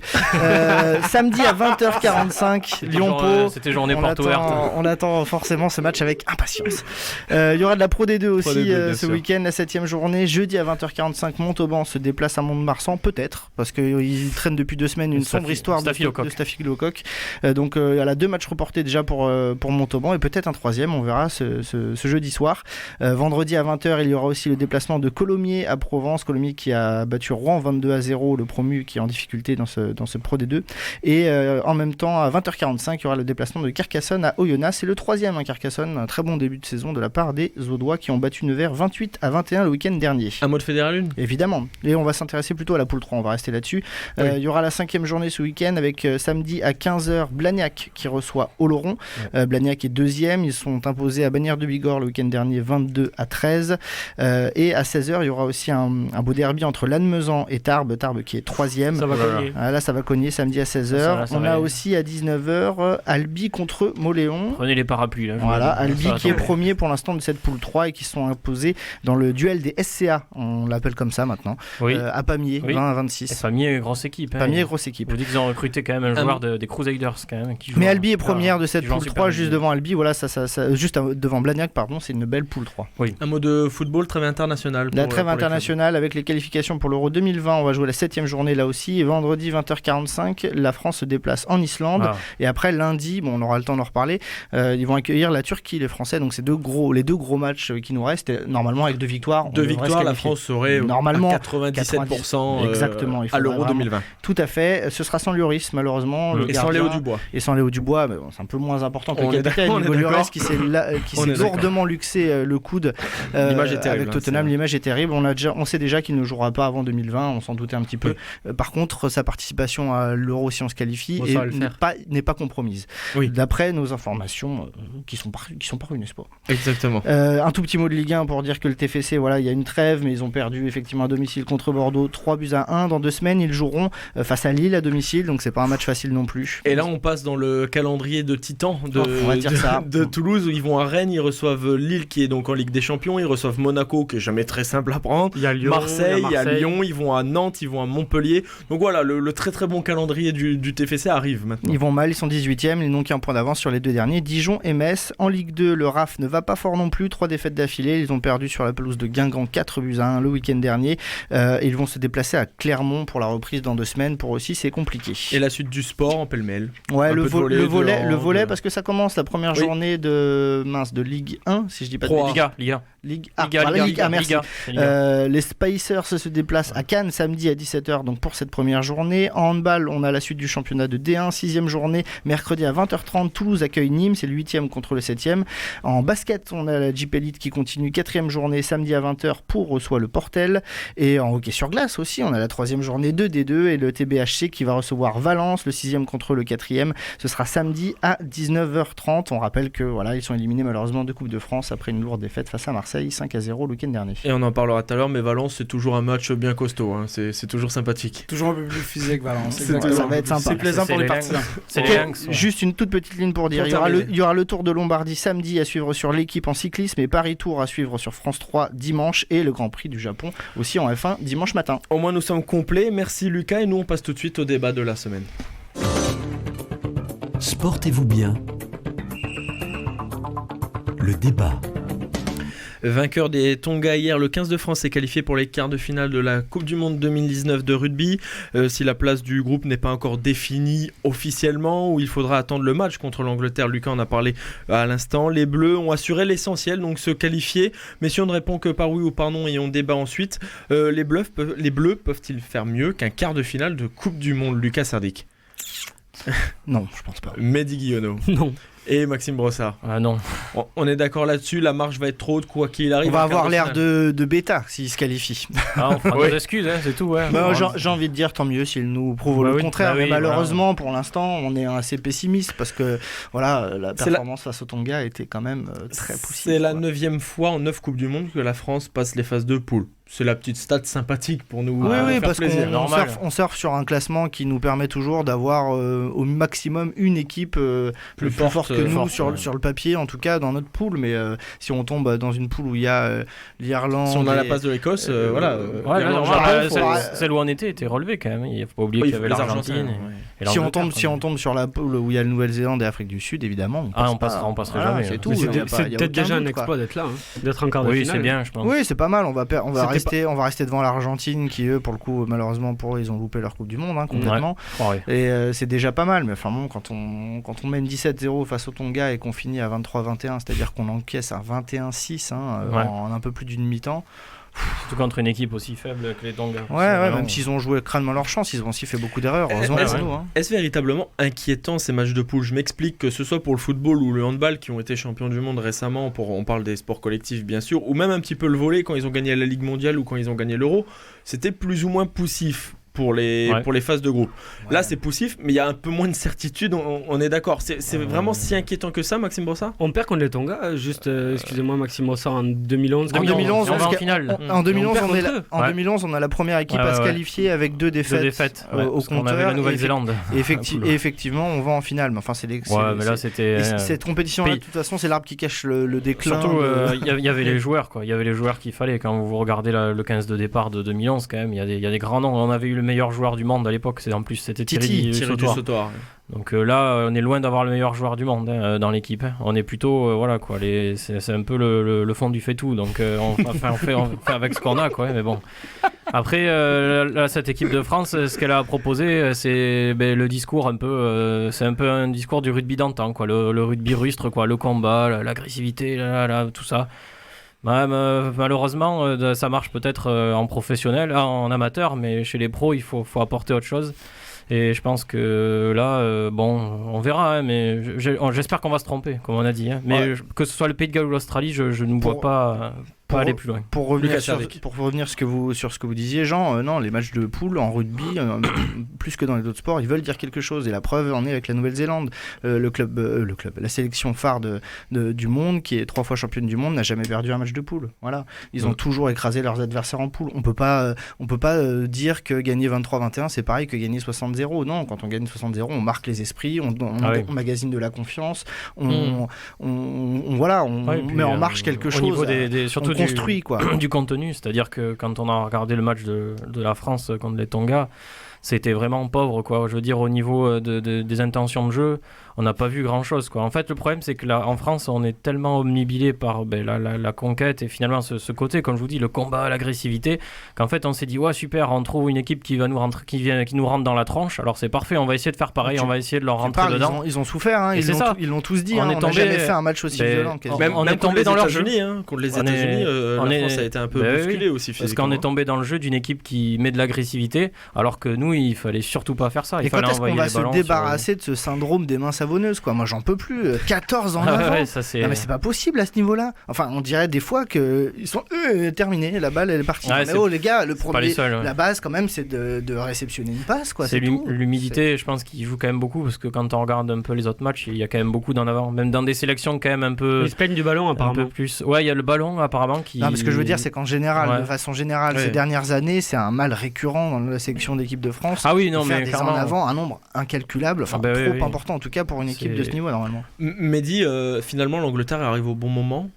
Speaker 4: Samedi à 20h45, Lyon-Pau.
Speaker 3: C'était journée porte ouverte.
Speaker 4: On attend forcément ce match avec impatience. Il y aura de la Pro D2 aussi ce week-end, la 7e journée. Jeudi à 20h45, Montauban se déplace à Mont-de-Marsan, peut-être, parce qu'ils traînent depuis 2 semaines une sombre histoire de staphylocoque. Donc il y a 2 matchs reportés déjà pour Montauban et peut-être un 3e, on verra ce jeudi soir. Vendredi à 20h, il y aura aussi le déplacement de Colomiers à Provence. Colomiers qui a battu Rouen 22-0, le promu qui est en difficulté dans ce Pro D2. Et en même temps, à 20h45, il y aura le déplacement de Carcassonne à Oyonnax. C'est le 3e Carcassonne, un très bon début de saison de la part des Audois qui ont battu Nevers 28-21 le week-end dernier.
Speaker 2: Un mot de Fédéral 1 ?
Speaker 4: Évidemment. Et on va s'intéresser plutôt à la poule 3, on va rester là-dessus. Il y aura la 5e journée ce week-end avec samedi à 15h Blagnac qui reçoit Oloron. Blagnac est 2e, ils sont imposés à Bagnères de Bigorre le week-end dernier 22-13. Et à 16h, il y aura aussi un beau derby entre Lannemezan et Tarbes qui est 3e.
Speaker 6: Ça va cogner.
Speaker 4: Là, ça va cogner samedi à 16h. On a aussi à 19h Albi contre Moléon.
Speaker 3: Prenez les parapluies là.
Speaker 4: Voilà, Albi qui est premier pour l'instant de cette poule 3 et qui sont imposés dans le duel des SCA, on l'appelle comme ça maintenant, à Pamiers, 20-26.
Speaker 3: Pamiers, grosse équipe.
Speaker 4: Pamiers, grosse équipe.
Speaker 3: Vous dites qu'ils ont recruté quand même un joueur des Crusaders quand même.
Speaker 4: Mais Albi est première de cette poule 3, juste devant Albi, voilà, juste devant Blagnac, pardon, c'est une belle poule 3.
Speaker 2: Oui. Un mot de football, trêve internationale.
Speaker 4: La trêve internationale avec les qualifications pour l'Euro 2020, on va jouer la 7e journée là aussi, et vendredi 20h45, la France se déplace en Islande, et après lundi, on aura le temps d'en reparler, ils vont accueillir la Turquie, les Français, donc c'est les deux gros matchs qui nous restent, et normalement avec 2 victoires.
Speaker 2: 2 victoires, la France serait normalement à 97%
Speaker 4: exactement,
Speaker 2: à l'Euro 2020.
Speaker 4: Tout à fait, ce sera sans Lloris malheureusement.
Speaker 2: Et sans Léo Dubois.
Speaker 4: Et sans Léo Dubois, mais c'est un peu moins important que le capitaine Hugo Lloris qui s'est lourdement luxé le coude avec Tottenham. L'image est terrible. On sait déjà qu'il ne jouera pas avant 2020, on s'en doutait un petit peu. Par contre, sa participation à l'Euro si on se qualifie n'est pas compromise. D'après nos informations qui sont parues, n'est-ce pas ?
Speaker 2: Exactement.
Speaker 4: Un tout petit mot de Ligue 1 pour dire que le TFC, il y a une trêve, mais ils ont perdu effectivement à domicile contre Bordeaux, 3-1. Dans 2 semaines, ils joueront face à Lille à domicile, donc c'est pas un match facile non plus.
Speaker 2: Et là, on passe dans le calendrier de Titan
Speaker 4: on va dire ça.
Speaker 2: de Toulouse, où ils vont à Rennes, ils reçoivent Lille qui est donc en Ligue des Champions, ils reçoivent Monaco qui est jamais très simple à prendre,
Speaker 6: Il y a Lyon,
Speaker 2: Marseille, il y a Lyon, ils vont à Nantes, ils vont à Montpellier. Donc voilà, le très très bon calendrier du TFC arrive maintenant.
Speaker 4: Ils vont mal, ils sont 18e, ils n'ont qu'un point d'avance sur les 2 derniers, Dijon et Metz. En Ligue 2, le RAF ne va pas fort non plus, 3 défaites d'affilée, ils ont perdu sur la pelouse de Guingamp 4-1 le week-end dernier. Ils vont se déplacer à Clermont pour la reprise dans 2 semaines, pour aussi c'est compliqué.
Speaker 2: Et la suite du sport en pêle-mêle.
Speaker 4: Ouais, le volet,
Speaker 2: de
Speaker 4: parce que ça commence la première journée de Ligue 1, si je dis pas de bêtises. Ligue A, merci. Les Spicers se déplacent à Cannes samedi à 17h donc pour cette première journée. En handball, on a la suite du championnat de D1, 6e journée, mercredi à 20h30, Toulouse accueille Nîmes, c'est le 8e contre le 7e. En basket, on a la Jeep Elite qui continue, 4e journée, samedi à 20h, Pau reçoit le Portel. Et en hockey sur glace aussi, on a la 3e journée de D2 et le TBHC qui va recevoir Valence, le 6e contre le 4e. Ce sera samedi à 19h30. On rappelle que voilà, ils sont éliminés malheureusement de Coupe de France après une lourde défaite face à Marseille, 5-0 le week-end dernier.
Speaker 2: Et on en parlera tout à l'heure, mais Valence c'est toujours un match bien costaud, hein. c'est toujours sympathique.
Speaker 5: Toujours un peu plus physique, Valence.
Speaker 4: Ça va être sympa.
Speaker 5: C'est plaisant pour les partisans.
Speaker 4: Juste une toute petite ligne pour dire, il y aura le Tour de Lombardie samedi à suivre sur l'équipe en cyclisme et Paris Tour à suivre sur France 3 dimanche et le Grand Prix du Japon aussi en F1 dimanche matin.
Speaker 2: Au moins nous sommes complets, merci Lucas et nous on passe tout de suite au débat de la semaine.
Speaker 1: Sportez-vous bien. Le débat.
Speaker 2: Vainqueur des Tonga hier, le 15 de France est qualifié pour les quarts de finale de la Coupe du Monde 2019 de rugby. Si la place du groupe n'est pas encore définie officiellement, où il faudra attendre le match contre l'Angleterre, Lucas en a parlé à l'instant, les Bleus ont assuré l'essentiel, donc se qualifier. Mais si on ne répond que par oui ou par non et on débat ensuite, les Bleus peuvent-ils faire mieux qu'un quart de finale de Coupe du Monde, Lucas Sardic?
Speaker 4: Non, je pense pas.
Speaker 2: Mehdi Guillonneau.
Speaker 6: Non.
Speaker 2: Et Maxime Brossard.
Speaker 3: Ah non.
Speaker 2: On est d'accord là-dessus, la marche va être trop haute quoi qu'il arrive.
Speaker 4: On va avoir l'air de bêta s'il se qualifie.
Speaker 3: On fera nos excuses, hein, c'est tout. Ouais.
Speaker 4: J'ai envie de dire tant mieux s'il nous prouve le contraire. Mais malheureusement, pour l'instant, on est assez pessimiste parce que voilà, la performance face au Tonga était quand même très poussive.
Speaker 2: C'est la 9e fois en 9 Coupes du Monde que la France passe les phases de poule. C'est la petite stat sympathique pour nous.
Speaker 4: Oui, parce
Speaker 2: plaisir.
Speaker 4: qu'on surfe sur un classement qui nous permet toujours d'avoir au maximum une équipe plus forte que nous sur le papier, en tout cas dans notre poule. Mais si on tombe dans une poule où il y a l'Irlande.
Speaker 2: Si on a la place de l'Écosse, voilà.
Speaker 3: Celle où on était relevé quand même. Il ne faut pas oublier qu'il y avait l'Argentine.
Speaker 4: Si on tombe sur la poule où il y a la Nouvelle-Zélande et l'Afrique du Sud, évidemment.
Speaker 3: On passerait jamais.
Speaker 4: C'est tout.
Speaker 6: C'est peut-être déjà un exploit d'être là, d'être en quart de finale.
Speaker 3: Oui, c'est bien, je pense.
Speaker 4: Oui, c'est pas mal. On va rester devant l'Argentine qui, eux, pour le coup, malheureusement pour eux, ils ont loupé leur Coupe du Monde complètement. Et c'est déjà pas mal. Mais enfin bon, quand on mène 17-0 face au Tonga et qu'on finit à 23-21, c'est-à-dire qu'on encaisse à 21-6 en un peu plus d'une mi-temps.
Speaker 3: Surtout contre une équipe aussi faible que les Tonga.
Speaker 4: Même s'ils ont joué crânement leur chance, ils ont aussi fait beaucoup d'erreurs. Heureusement pour nous.
Speaker 2: Est-ce véritablement inquiétant ces matchs de poule? Je m'explique, que ce soit pour le football ou le handball qui ont été champions du monde récemment, on parle des sports collectifs bien sûr, ou même un petit peu le volley quand ils ont gagné la Ligue mondiale ou quand ils ont gagné l'Euro, c'était plus ou moins poussif pour les phases de groupe. Là c'est poussif, mais il y a un peu moins de certitude, on est d'accord. C'est vraiment si inquiétant que ça, Maxime Brossard?
Speaker 6: On perd contre les Tonga, juste excusez-moi Maxime Brossard, en 2011.
Speaker 3: En
Speaker 4: 2011 on a la première équipe à se qualifier avec 2 défaites au compteur.
Speaker 3: On avait la Nouvelle-Zélande.
Speaker 4: Et effectivement on va en finale, mais enfin
Speaker 3: mais là c'était
Speaker 4: cette compétition là de toute façon c'est l'arbre qui cache le déclin.
Speaker 3: Surtout il y avait les joueurs quoi, il y avait les joueurs qu'il fallait. Quand vous regardez le 15 de départ de 2011 quand même, il y a des grands noms. On avait eu le meilleur joueur du monde à l'époque, c'était Thierry Sautoir. Donc là, on est loin d'avoir le meilleur joueur du monde dans l'équipe. On est plutôt, c'est un peu le fond du fait tout. Donc on fait avec ce qu'on a, quoi. Mais bon. Après, là, cette équipe de France, ce qu'elle a proposé, c'est le discours un peu, c'est un peu un discours du rugby d'antan, quoi. Le rugby rustre, quoi, le combat, l'agressivité, tout ça. Malheureusement, ça marche peut-être en professionnel, en amateur, mais chez les pros, il faut apporter autre chose. Et je pense que là, on verra, mais j'espère qu'on va se tromper, comme on a dit. Mais que ce soit le Pays de Galles ou l'Australie, je ne vois pas pas aller plus loin.
Speaker 4: Pour revenir
Speaker 2: Lucas
Speaker 4: sur
Speaker 2: Servec.
Speaker 4: ce que vous disiez, Jean, non, les matchs de poule en rugby, plus que dans les autres sports, ils veulent dire quelque chose. Et la preuve en est avec la Nouvelle-Zélande. La sélection phare du monde, qui est 3 fois championne du monde, n'a jamais perdu un match de poule. Voilà. Ils ont toujours écrasé leurs adversaires en poule. On peut pas dire que gagner 23-21, c'est pareil que gagner 60-0. Non, quand on gagne 60-0, on marque les esprits, on magasine de la confiance, on met en marche quelque chose.
Speaker 3: Au niveau surtout
Speaker 4: on construit quoi.
Speaker 3: Du contenu, c'est-à-dire que quand on a regardé le match de la France contre les Tonga, c'était vraiment pauvre, quoi. Je veux dire, au niveau des intentions de jeu, on n'a pas vu grand-chose, quoi. En fait, le problème, c'est que là, en France, on est tellement omnibilé par la conquête et finalement ce côté, comme je vous dis, le combat, l'agressivité, qu'en fait, on s'est dit, ouais, super, on trouve une équipe qui nous rentre dans la tronche. Alors c'est parfait, on va essayer de faire pareil, on va essayer de leur rentrer dedans.
Speaker 4: Ils ont souffert, hein, ils l'ont tous dit. On n'a jamais fait un match aussi violent.
Speaker 2: On est tombé dans leur jeu. Contre les États-Unis, la France a été un peu bousculée aussi physiquement.
Speaker 3: Parce qu'on est tombé dans le jeu d'une équipe qui met de l'agressivité, alors que nous, il fallait surtout pas faire ça.
Speaker 4: Et quand est-ce qu'on va se débarrasser de ce syndrome des mains savonneuses, quoi? Moi, j'en peux plus. 14 ans avant.
Speaker 3: Ouais,
Speaker 4: non, mais c'est pas possible à ce niveau-là. Enfin, on dirait des fois qu'ils sont terminés. La balle, elle est partie.
Speaker 3: Ouais,
Speaker 4: mais les gars, le premier,
Speaker 3: seuls,
Speaker 4: la base, quand même, c'est de réceptionner une passe, quoi.
Speaker 3: C'est l'humidité, je pense, qui joue quand même beaucoup, parce que quand on regarde un peu les autres matchs, il y a quand même beaucoup d'en avant. Même dans des sélections, quand même un peu.
Speaker 6: Ils se plaignent du ballon, apparemment.
Speaker 3: Un peu plus. Ouais, il y a le ballon, apparemment, qui.
Speaker 4: Non, mais ce que je veux dire, c'est qu'en général, de façon générale, ces dernières années, c'est un mal récurrent dans la sélection d'équipe de France.
Speaker 3: Ah oui, non,
Speaker 4: faire
Speaker 3: mais
Speaker 4: des en avant un nombre incalculable, trop important en tout cas pour une équipe de ce niveau normalement.
Speaker 2: Mehdi, finalement l'Angleterre arrive au bon moment,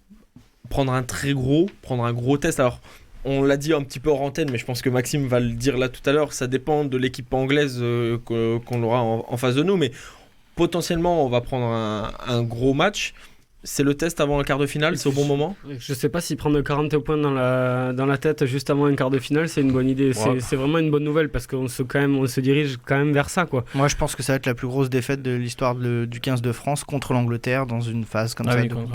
Speaker 2: prendre un gros test. Alors on l'a dit un petit peu hors antenne, mais je pense que Maxime va le dire là tout à l'heure, ça dépend de l'équipe anglaise qu'on aura en face de nous, mais potentiellement on va prendre un gros match. C'est le test avant un quart de finale, c'est au bon moment?
Speaker 6: Je sais pas si prendre 40 points dans la tête juste avant un quart de finale, c'est une bonne idée. Ouais. C'est vraiment une bonne nouvelle parce qu'on se dirige quand même vers ça, quoi.
Speaker 4: Moi, je pense que ça va être la plus grosse défaite de l'histoire du 15 de France contre l'Angleterre dans une phase comme ça du monde.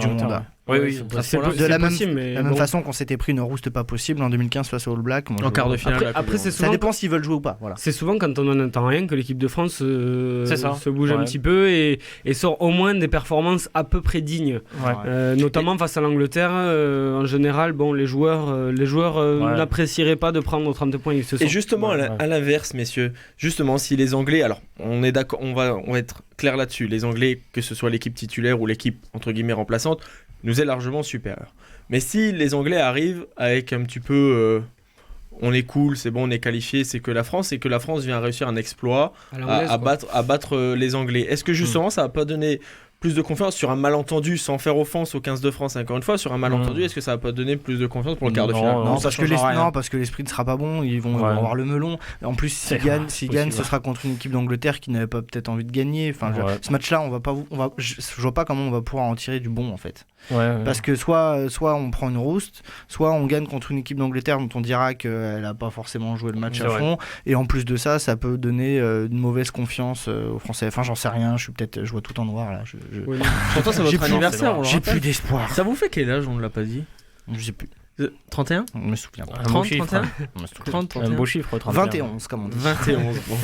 Speaker 6: Oui,
Speaker 4: de la même façon qu'on s'était pris une rouste pas possible en 2015 face aux All Blacks.
Speaker 2: En quart de finale.
Speaker 6: Après c'est souvent,
Speaker 4: ça dépend s'ils veulent jouer ou pas. Voilà.
Speaker 6: C'est souvent quand on n'en entend rien que l'équipe de France se bouge un petit peu et sort au moins des performances à peu près dignes. Ouais. Notamment face à l'Angleterre, en général, les joueurs n'apprécieraient pas de prendre 30 points.
Speaker 2: Et justement, à l'inverse, messieurs, justement, si les Anglais, alors on est d'accord, on va être clair là-dessus, les Anglais, que ce soit l'équipe titulaire ou l'équipe entre guillemets remplaçante, nous est largement supérieur. Mais si les Anglais arrivent avec un petit peu on est cool, c'est bon, on est qualifié, c'est que la France vient réussir un exploit à battre les Anglais. Est-ce que justement ça va pas donner plus de confiance sur un malentendu, sans faire offense au 15 de France encore une fois, sur un malentendu, est-ce que ça va pas donner plus de confiance pour le quart de finale?
Speaker 4: Non, parce que l'esprit ne sera pas bon, ils vont avoir le melon. En plus, s'ils gagnent, ce sera contre une équipe d'Angleterre qui n'avait pas peut-être envie de gagner. Enfin, ce match-là, je vois pas comment on va pouvoir en tirer du bon en fait. Parce que soit on prend une rouste, soit on gagne contre une équipe d'Angleterre dont on dira qu'elle n'a pas forcément joué le match à fond, et en plus de ça peut donner une mauvaise confiance aux Français. Enfin, j'en sais rien, je vois tout en noir là.
Speaker 2: Pourtant c'est votre anniversaire,
Speaker 4: j'ai plus d'espoir.
Speaker 2: Ça vous fait quel âge, on ne l'a pas dit?
Speaker 4: Je sais plus.
Speaker 2: 31?
Speaker 4: On me souvient pas.
Speaker 3: 30, 31?
Speaker 2: 30,
Speaker 3: un beau chiffre, 31.
Speaker 4: 21, comme on dit.
Speaker 2: 21, bon.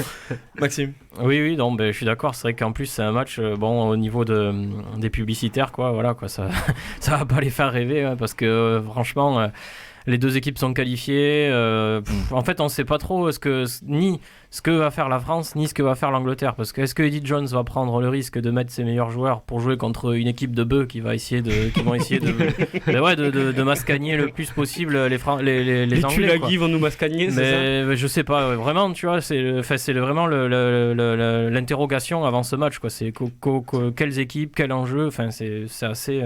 Speaker 2: Maxime?
Speaker 3: Oui, non, je suis d'accord, c'est vrai qu'en plus c'est un match, au niveau des publicitaires, ça va pas les faire rêver, parce que franchement... les deux équipes sont qualifiées. En fait, on ne sait pas trop ni ce que va faire la France, ni ce que va faire l'Angleterre. Parce que est-ce que Eddie Jones va prendre le risque de mettre ses meilleurs joueurs pour jouer contre une équipe de bœufs qui vont essayer de mascagner le plus possible les Anglais. Les
Speaker 6: Tulagi vont nous mascagner, c'est ça?
Speaker 3: Mais je sais pas, vraiment, tu vois, c'est vraiment l'interrogation avant ce match, quoi. C'est quelles équipes, quel enjeu. Enfin, c'est assez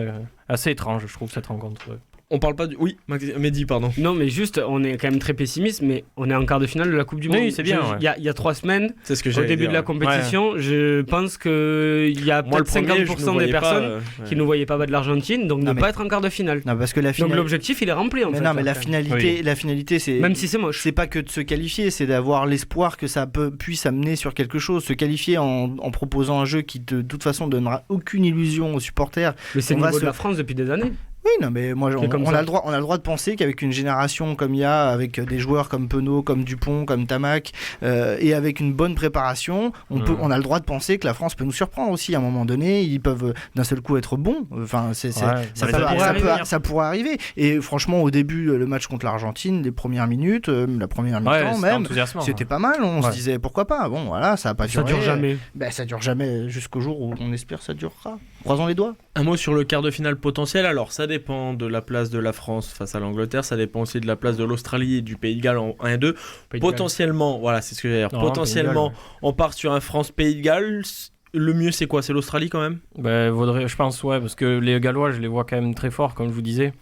Speaker 3: étrange, je trouve, cette rencontre.
Speaker 2: On parle pas du... Oui, Mehdi, pardon.
Speaker 6: Non, mais juste, on est quand même très pessimiste, mais on est en quart de finale de la Coupe du Monde.
Speaker 3: Oui, c'est bien.
Speaker 6: Il y a 3 semaines,
Speaker 2: c'est ce que
Speaker 6: au début de la compétition, je pense qu'il y a peut-être 50% des personnes qui ne voyaient pas battre l'Argentine, donc pas être en quart de finale.
Speaker 4: Non, parce que
Speaker 6: donc l'objectif, il est rempli en fait.
Speaker 4: Non, mais la finalité, c'est...
Speaker 6: Même si c'est moche.
Speaker 4: C'est pas que de se qualifier, c'est d'avoir l'espoir que ça puisse amener sur quelque chose. Se qualifier en proposant un jeu qui, de toute façon, donnera aucune illusion aux supporters.
Speaker 6: Mais c'est le niveau de la France depuis des années.
Speaker 4: Oui, non, mais moi,
Speaker 6: Qui est comme
Speaker 4: on
Speaker 6: ça.
Speaker 4: a le droit de penser qu'avec une génération comme il y a, avec des joueurs comme Penaud, comme Dupont, comme Tamac, et avec une bonne préparation, on a le droit de penser que la France peut nous surprendre aussi. À un moment donné, ils peuvent d'un seul coup être bons. Enfin, ça pourrait arriver. Et franchement, au début, le match contre l'Argentine, les premières minutes, la première mi-temps même, c'était pas mal. On se disait pourquoi pas. Bon, voilà, ça a pas duré.
Speaker 6: Ça dure jamais.
Speaker 4: Ben, ça dure jamais jusqu'au jour où on espère ça durera. Croisons les doigts.
Speaker 2: Un mot sur le quart de finale potentiel. Alors, ça dépend de la place de la France face à l'Angleterre. Ça dépend aussi de la place de l'Australie et du Pays de Galles en 1 et 2. Potentiellement, voilà, c'est ce que je veux dire. Potentiellement, on part sur un France-Pays de Galles. Le mieux, c'est quoi? C'est l'Australie quand même?
Speaker 3: Vaudrait, je pense, ouais, parce que les Gallois, je les vois quand même très forts, comme je vous disais.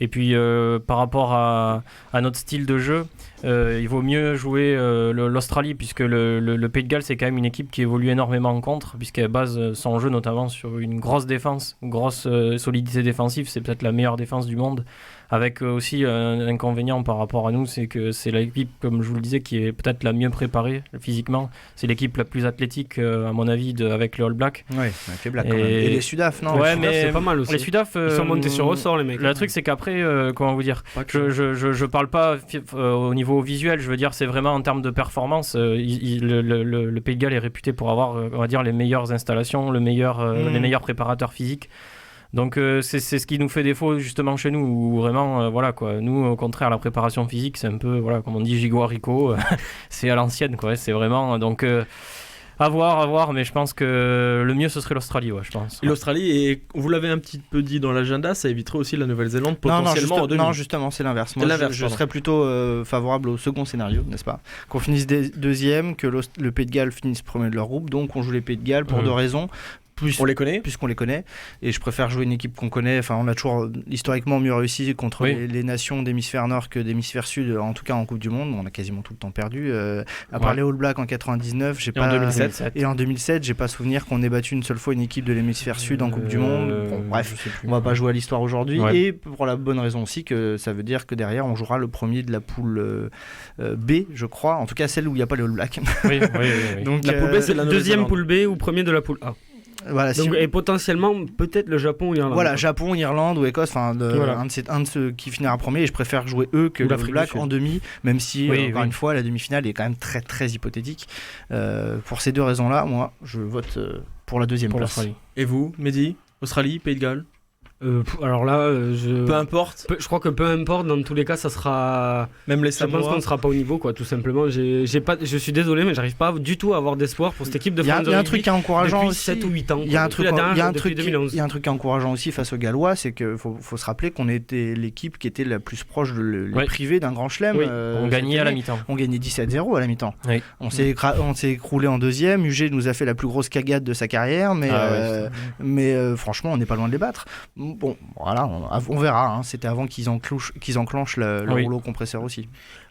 Speaker 3: Et puis, par rapport à notre style de jeu, il vaut mieux jouer l'Australie, puisque le Pays de Galles, c'est quand même une équipe qui évolue énormément en contre, puisqu'elle base son jeu notamment sur une grosse défense, une grosse solidité défensive. C'est peut-être la meilleure défense du monde. Avec aussi un inconvénient par rapport à nous, c'est que c'est l'équipe, comme je vous le disais, qui est peut-être la mieux préparée physiquement. C'est l'équipe la plus athlétique, à mon avis, avec les All Blacks.
Speaker 4: Oui, avec les Blacks quand même. Et les Sudaf, non?
Speaker 3: Ouais,
Speaker 6: Les Sudaf,
Speaker 3: mais
Speaker 6: c'est pas mal aussi.
Speaker 3: Les Sudaf,
Speaker 6: ils sont montés sur ressort, les mecs.
Speaker 3: Le truc, c'est qu'après, comment vous dire, je parle pas au niveau visuel, je veux dire, c'est vraiment en termes de performance. Le Pays de Galles est réputé pour avoir, on va dire, les meilleures installations, les meilleurs préparateurs physiques. Donc c'est ce qui nous fait défaut justement chez nous, où vraiment voilà quoi. Nous au contraire, la préparation physique, c'est un peu voilà, comme on dit, gigot haricot, c'est à l'ancienne quoi, c'est vraiment donc à voir, mais je pense que le mieux ce serait l'Australie, ouais, je pense.
Speaker 2: Et l'Australie, et vous l'avez un petit peu dit dans l'agenda, ça éviterait aussi la Nouvelle-Zélande potentiellement en demi.
Speaker 4: Non, justement, c'est l'inverse. Moi, je serais plutôt favorable au second scénario, n'est-ce pas? Qu'on finisse deuxième, que le Pays de Galles finisse premier de leur groupe, donc on joue les Pays de Galles pour deux raisons.
Speaker 2: On les connaît,
Speaker 4: puisqu'on les connaît, et je préfère jouer une équipe qu'on connaît. Enfin, on a toujours historiquement mieux réussi contre les nations d'hémisphère nord que d'hémisphère sud, en tout cas en Coupe du Monde. On a quasiment tout le temps perdu. À part les All Blacks en 99, en 2007, j'ai pas souvenir qu'on ait battu une seule fois une équipe de l'hémisphère sud en Coupe du Monde. Bon, bref, on va pas jouer à l'histoire aujourd'hui, et pour la bonne raison aussi que ça veut dire que derrière on jouera le premier de la poule B, je crois. En tout cas celle où il n'y a pas les All Blacks.
Speaker 3: Oui.
Speaker 4: Donc
Speaker 6: la poule B, c'est la deuxième poule B ou premier de la poule A.
Speaker 4: Voilà,
Speaker 6: donc, et potentiellement peut-être le Japon ou l'Irlande.
Speaker 4: Voilà, Japon, Irlande ou Écosse, un de ceux qui finira premier, et je préfère jouer eux que les Blacks en demi, même si encore une fois la demi-finale est quand même très très hypothétique. Pour ces deux raisons-là, moi je vote pour la deuxième place.
Speaker 2: Et vous, Mehdi? Australie, Pays de Galles?
Speaker 6: Alors là,
Speaker 2: peu importe.
Speaker 6: Je crois que peu importe, dans tous les cas, ça sera.
Speaker 2: Même les Samoa.
Speaker 6: Je pense qu'on ne sera pas au niveau, quoi, tout simplement. Je suis désolé, mais j'arrive pas du tout à avoir d'espoir pour cette équipe de France.
Speaker 4: Il y a un truc qui est encourageant
Speaker 6: depuis
Speaker 4: aussi.
Speaker 6: 7 ou 8 ans.
Speaker 4: Il y a un truc qui est encourageant aussi face aux Gallois, c'est qu'il faut se rappeler qu'on était l'équipe qui était la plus proche de privée d'un grand chelem.
Speaker 3: On gagnait à la mi-temps.
Speaker 4: On gagnait 17-0 à la mi-temps.
Speaker 3: Oui.
Speaker 4: On s'est écroulé en deuxième. UG nous a fait la plus grosse cagade de sa carrière, mais franchement, on n'est pas loin de les battre. Bon, voilà. On verra, hein. C'était avant qu'ils enclenchent le rouleau compresseur aussi.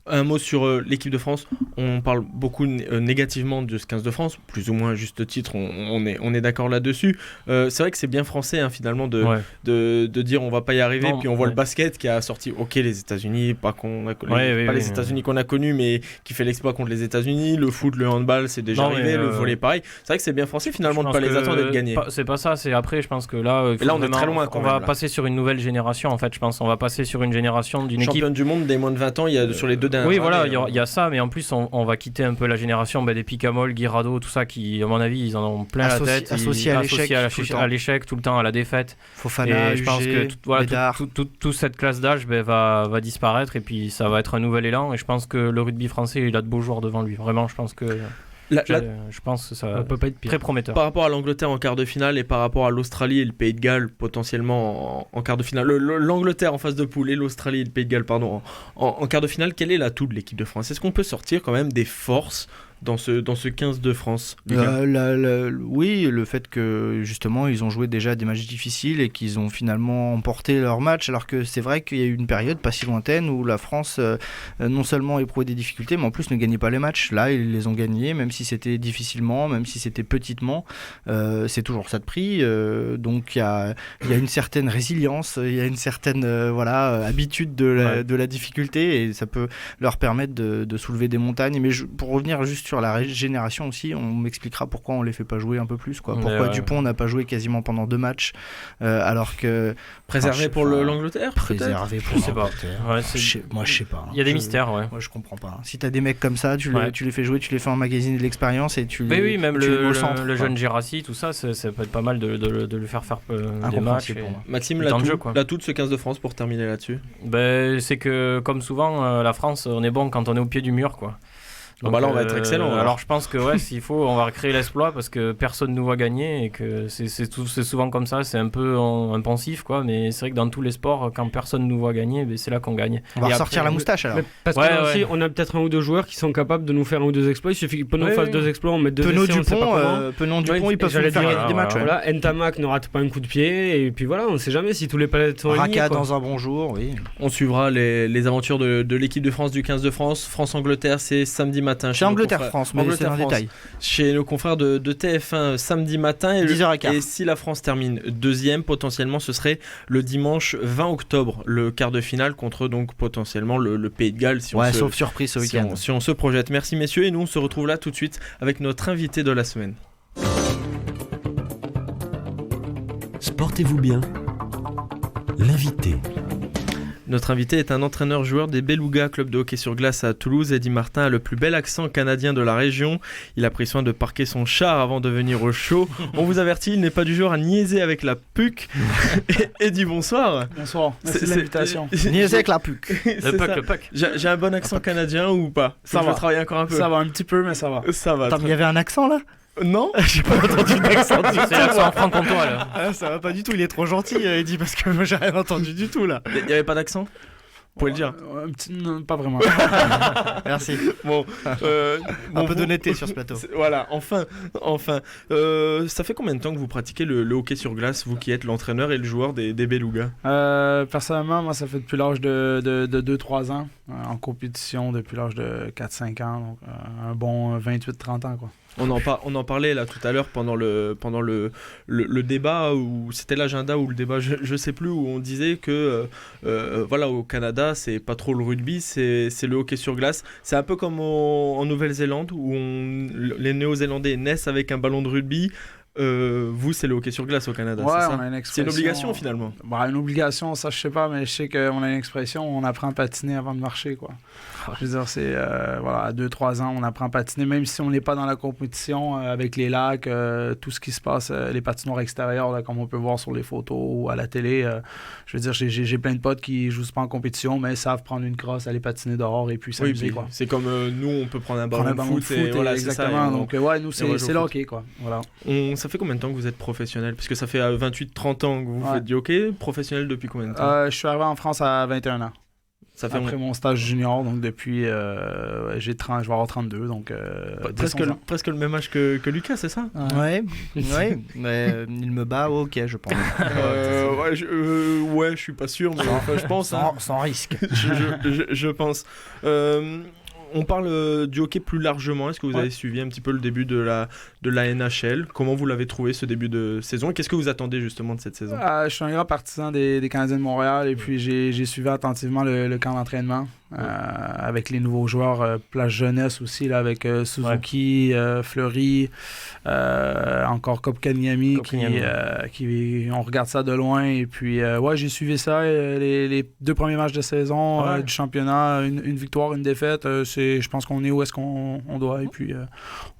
Speaker 2: Un mot sur l'équipe de France. On parle beaucoup négativement de ce 15 de France, plus ou moins à juste titre, on est d'accord là-dessus. C'est vrai que c'est bien français hein, finalement de dire on va pas y arriver, puis on voit le basket qui a sorti les États-Unis, pas les États-Unis qu'on a connus, mais qui fait l'exploit contre les États-Unis. Le foot, le handball, c'est déjà arrivé, le volley pareil. C'est vrai que c'est bien français finalement de pas les attendre d'être gagnés.
Speaker 3: C'est pas ça, c'est après, je pense que là,
Speaker 2: on est très loin.
Speaker 3: On va passer sur une nouvelle génération en fait, je pense. On va passer sur une génération d'une équipe.
Speaker 2: Championne du monde des moins de 20 ans, il y a sur les deux dernières
Speaker 3: années. Oui, voilà, il y a ça, mais en plus, on va quitter un peu la génération des Picamol, Guirado, tout ça, qui, à mon avis, ils en ont plein la tête.
Speaker 4: Associés à
Speaker 3: l'échec, tout le temps, à la défaite.
Speaker 4: Fofana,
Speaker 3: et je pense que toute cette classe d'âge va disparaître, et puis ça va être un nouvel élan. Et je pense que le rugby français, il a de beaux joueurs devant lui. Vraiment, je pense que. Je pense que ça peut pas être pire. Très prometteur.
Speaker 2: Par rapport à l'Angleterre en quart de finale et par rapport à l'Australie et le Pays de Galles potentiellement en quart de finale, l'Angleterre en phase de poule et l'Australie et le Pays de Galles en quart de finale, quel est l'atout de l'équipe de France? Est-ce qu'on peut sortir quand même des forces dans ce 15 de France?
Speaker 4: Oui, le fait que justement ils ont joué déjà des matchs difficiles et qu'ils ont finalement emporté leur match, alors que c'est vrai qu'il y a eu une période pas si lointaine où la France non seulement éprouvait des difficultés, mais en plus ne gagnait pas les matchs. Là, ils les ont gagnés, même si c'était difficilement, même si c'était petitement. C'est toujours ça de prix. Donc il y a une certaine résilience, il y a une certaine habitude de la difficulté, et ça peut leur permettre de soulever des montagnes. Mais pour revenir juste juste sur la génération aussi, on m'expliquera pourquoi on les fait pas jouer un peu plus, quoi. Pourquoi
Speaker 3: Ouais.
Speaker 4: Dupont n'a pas joué quasiment pendant 2 matchs, alors que
Speaker 2: Préservé pour l'Angleterre, peut-être.
Speaker 4: préservé pour
Speaker 3: Je sais pas.
Speaker 4: l'Angleterre.
Speaker 3: Ouais, c'est-
Speaker 4: Moi, je sais pas.
Speaker 3: Il y a des
Speaker 4: Je-
Speaker 3: mystères, ouais.
Speaker 4: Moi, je comprends pas. Si t'as des mecs comme ça, tu
Speaker 3: Ouais.
Speaker 4: les fais jouer, tu les fais emmagasiner de l'expérience et tu
Speaker 3: Mais
Speaker 4: les,
Speaker 3: oui, même
Speaker 4: tu les mets
Speaker 3: le
Speaker 4: au centre,
Speaker 3: le
Speaker 4: quoi.
Speaker 3: jeune Girassi, tout ça, ça peut être pas mal de lui faire des matchs.
Speaker 4: Incompréhensible
Speaker 3: et-
Speaker 4: pour moi.
Speaker 2: Maxime,
Speaker 3: Le temps de jeu,
Speaker 2: l'atout
Speaker 3: quoi.
Speaker 2: l'atout de ce 15 de France pour terminer là-dessus.
Speaker 3: Ben, c'est que, comme souvent, la France, on est bon quand on est au pied du mur, quoi.
Speaker 2: Bon, bah là, on va être excellent, alors.
Speaker 3: Je pense que ouais, s'il faut, on va recréer l'exploit parce que personne ne nous voit gagner et que c'est souvent comme ça. C'est un peu impensif, quoi. Mais c'est vrai que dans tous les sports, quand personne nous voit gagner, ben, c'est là qu'on gagne.
Speaker 4: On va
Speaker 3: Et
Speaker 4: ressortir
Speaker 3: après,
Speaker 4: la moustache alors.
Speaker 6: Mais parce
Speaker 3: Ouais,
Speaker 6: que là
Speaker 3: ouais.
Speaker 6: aussi, on a peut-être un ou deux joueurs qui sont capables de nous faire un ou deux exploits. Il suffit que Penon
Speaker 3: Ouais,
Speaker 6: fasse
Speaker 3: ouais.
Speaker 6: 2 exploits, on mette 2
Speaker 4: Penaud
Speaker 6: essais, on sait pas comment.
Speaker 4: Penaud Dupont,
Speaker 6: Ouais,
Speaker 4: ils peuvent
Speaker 6: j'allais
Speaker 4: nous faire
Speaker 6: dire,
Speaker 4: gagner des
Speaker 3: voilà,
Speaker 4: matchs. ouais.
Speaker 6: Voilà, Ntamak ne rate pas un coup de pied, et puis voilà, on sait jamais si tous les palettes sont alignés.
Speaker 4: Raka
Speaker 6: quoi.
Speaker 4: dans un bon jour, oui.
Speaker 2: On suivra les aventures de l'équipe de France, du 15 de France. France-Angleterre, c'est samedi matin.
Speaker 4: C'est
Speaker 2: nos
Speaker 4: Angleterre-France, mais c'est un
Speaker 2: Angleterre-France.
Speaker 4: détail.
Speaker 2: Chez nos confrères de TF1 samedi matin. Et
Speaker 4: 10h15.
Speaker 2: Et si la France termine deuxième, potentiellement, ce serait le dimanche 20 octobre, le quart de finale contre donc potentiellement le Pays de Galles. Si on
Speaker 4: Ouais,
Speaker 2: se-
Speaker 4: sauf surprise ce
Speaker 2: si
Speaker 4: week-end.
Speaker 2: on, si on se projette. Merci messieurs et nous on se retrouve là tout de suite avec notre invité de la semaine.
Speaker 1: Sportez-vous bien. L'invité.
Speaker 2: Notre invité est un entraîneur-joueur des Belugas, club de hockey sur glace à Toulouse. Eddy Martin a le plus bel accent canadien de la région. Il a pris soin de parquer son char avant de venir au show. On vous avertit, il n'est pas du genre à niaiser avec la PUC. Eddy, bonsoir.
Speaker 5: Bonsoir, merci de l'invitation.
Speaker 4: Niaiser avec la puc.
Speaker 2: C'est
Speaker 3: Le
Speaker 2: ça.
Speaker 3: puck.
Speaker 2: J'ai un bon accent canadien ou pas?
Speaker 5: Ça
Speaker 2: Faut que
Speaker 5: va.
Speaker 2: Je travaille encore un peu.
Speaker 5: Ça va un petit peu, mais ça va.
Speaker 2: Ça va.
Speaker 4: Attends, mais il y avait un accent là?
Speaker 2: Non.
Speaker 4: J'ai pas entendu d'accent du tout.
Speaker 3: C'est l'accent franc-comtois, là.
Speaker 4: Ah, ça va pas du tout, il est trop gentil, Eddy, parce que moi j'ai rien entendu du tout là.
Speaker 2: Il n'y avait pas d'accent? Vous pouvez le dire.
Speaker 5: Un petit, non, pas vraiment.
Speaker 4: Merci.
Speaker 2: Bon,
Speaker 4: Un
Speaker 2: bon,
Speaker 4: peu
Speaker 2: vous-
Speaker 4: d'honnêteté sur ce plateau.
Speaker 2: Voilà, enfin. Ça fait combien de temps que vous pratiquez le hockey sur glace, vous qui êtes l'entraîneur et le joueur des Belugas?
Speaker 5: Personnellement, moi, ça fait depuis l'âge de 2-3 ans, en compétition depuis l'âge de 4-5 ans, donc un bon 28-30 ans, quoi.
Speaker 2: On en parlait là tout à l'heure pendant le débat, ou c'était l'agenda ou le débat, je sais plus, où on disait que voilà, au Canada, c'est pas trop le rugby, c'est le hockey sur glace. C'est un peu comme en Nouvelle-Zélande, où les Néo-Zélandais naissent avec un ballon de rugby. Vous, c'est le hockey sur glace au Canada,
Speaker 5: Ouais,
Speaker 2: c'est ça?
Speaker 5: on a une
Speaker 2: C'est
Speaker 5: expression.
Speaker 2: une obligation finalement.
Speaker 5: Bah, une obligation, ça je sais pas, mais je sais qu'on a une expression, on apprend à patiner avant de marcher, quoi. Je veux dire, c'est voilà, à 2-3 ans, on apprend à patiner, même si on n'est pas dans la compétition avec les lacs, tout ce qui se passe, les patinoires extérieures, là, comme on peut voir sur les photos ou à la télé. Je veux dire, j'ai plein de potes qui jouent pas en compétition, mais savent prendre une crosse, aller patiner dehors et puis
Speaker 2: Oui,
Speaker 5: s'amuser,
Speaker 2: puis
Speaker 5: quoi.
Speaker 2: c'est comme nous, on peut prendre un
Speaker 5: Prendre
Speaker 2: ballon,
Speaker 5: un ballon
Speaker 2: de foot, et voilà, c'est ça,
Speaker 5: exactement.
Speaker 2: et on-
Speaker 5: Donc, ouais, nous,
Speaker 2: on va jouer
Speaker 5: c'est
Speaker 2: au
Speaker 5: le
Speaker 2: foot.
Speaker 5: hockey, quoi. Voilà.
Speaker 2: Ça fait combien de temps que vous êtes professionnel? Parce que ça fait 28-30 ans que vous
Speaker 5: Ouais.
Speaker 2: faites du hockey. Professionnel depuis combien de temps?
Speaker 5: Je suis arrivé en France à 21 ans.
Speaker 2: Ça fait
Speaker 5: Après mon stage junior, donc depuis, je vais avoir 32, donc
Speaker 2: presque le même âge que Lucas, c'est ça?
Speaker 4: Ouais, ouais, mais il me bat au hockey, je pense.
Speaker 2: Ouais, je suis pas sûr, mais enfin, je pense. Hein.
Speaker 4: Sans risque.
Speaker 2: Je pense. On parle du hockey plus largement. Est-ce que vous avez suivi un petit peu le début de la NHL? Comment vous l'avez trouvé ce début de saison? Et qu'est-ce que vous attendez justement de cette saison?
Speaker 5: Je suis un grand partisan des Canadiens de Montréal et puis j'ai suivi attentivement le camp d'entraînement avec les nouveaux joueurs, plage jeunesse aussi, là, avec Suzuki, Fleury, encore Kotkaniemi qui on regarde ça de loin et puis j'ai suivi ça les 2 premiers matchs de saison du championnat, une victoire, une défaite, je pense qu'on est où est-ce qu'on doit et puis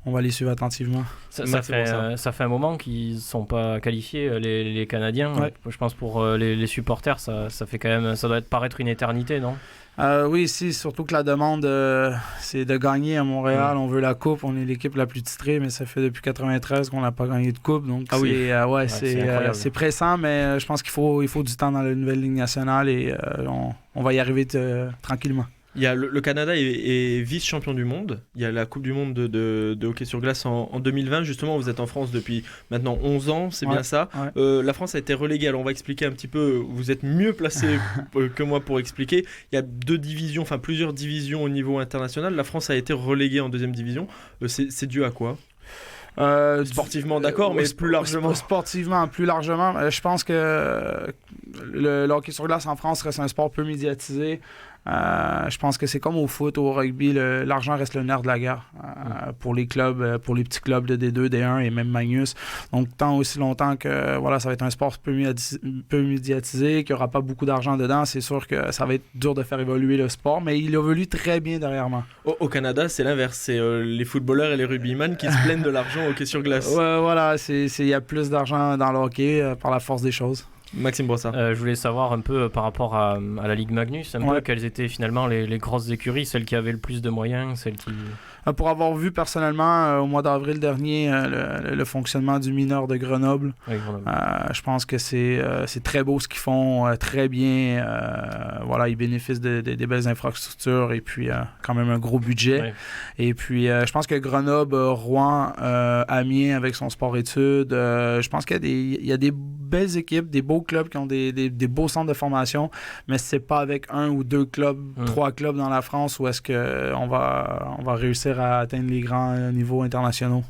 Speaker 5: on va les suivre attentivement.
Speaker 3: Ça fait un moment qu'ils ne sont pas qualifiés, les Canadiens.
Speaker 5: Ouais.
Speaker 3: Je pense pour les supporters, ça fait quand même, ça doit paraître une éternité, non?
Speaker 5: Oui, si, surtout que la demande, c'est de gagner à Montréal. On veut la coupe, on est l'équipe la plus titrée, mais ça fait depuis 93 qu'on n'a pas gagné de coupe. Donc c'est pressant, mais je pense qu'il faut du temps dans la nouvelle Ligue nationale et on va y arriver tranquillement.
Speaker 2: Il y a le Canada est vice-champion du monde. Il y a la Coupe du monde de hockey sur glace en 2020. Justement, vous êtes en France depuis maintenant 11 ans, c'est bien ça.
Speaker 5: Ouais.
Speaker 2: La France a été reléguée. Alors, on va expliquer un petit peu. Vous êtes mieux placé que moi pour expliquer. Il y a plusieurs divisions au niveau international. La France a été reléguée en 2e division. C'est dû à quoi? Sportivement, d'accord, mais plus largement.
Speaker 5: Sportivement, plus largement, je pense que le hockey sur glace en France reste un sport peu médiatisé. Je pense que c'est comme au foot, au rugby, l'argent reste le nerf de la guerre pour les clubs, pour les petits clubs de D2, D1 et même Magnus. Donc, tant aussi longtemps que voilà, ça va être un sport peu médiatisé, qu'il n'y aura pas beaucoup d'argent dedans, c'est sûr que ça va être dur de faire évoluer le sport, mais il évolue très bien derrière moi.
Speaker 2: Au Canada, c'est l'inverse. C'est les footballeurs et les rugbyman qui se plaignent de l'argent au hockey sur glace.
Speaker 5: Voilà, il y a plus d'argent dans le hockey par la force des choses.
Speaker 2: Maxime Brossard.
Speaker 3: Je voulais savoir un peu par rapport à la Ligue Magnus, peu quelles étaient finalement les grosses écuries, celles qui avaient le plus de moyens, celles qui...
Speaker 5: Pour avoir vu personnellement au mois d'avril dernier le fonctionnement du mineur de Grenoble, je pense que c'est très beau ce qu'ils font, très bien. Voilà, ils bénéficient des belles infrastructures et puis quand même un gros budget. Ouais. Et puis je pense que Grenoble, Rouen, Amiens avec son sport-études, je pense qu'il y a des belles équipes, des beaux clubs qui ont des beaux centres de formation, mais c'est pas avec un ou deux clubs, 3 clubs dans la France où est-ce qu'on va réussir à atteindre les grands niveaux internationaux.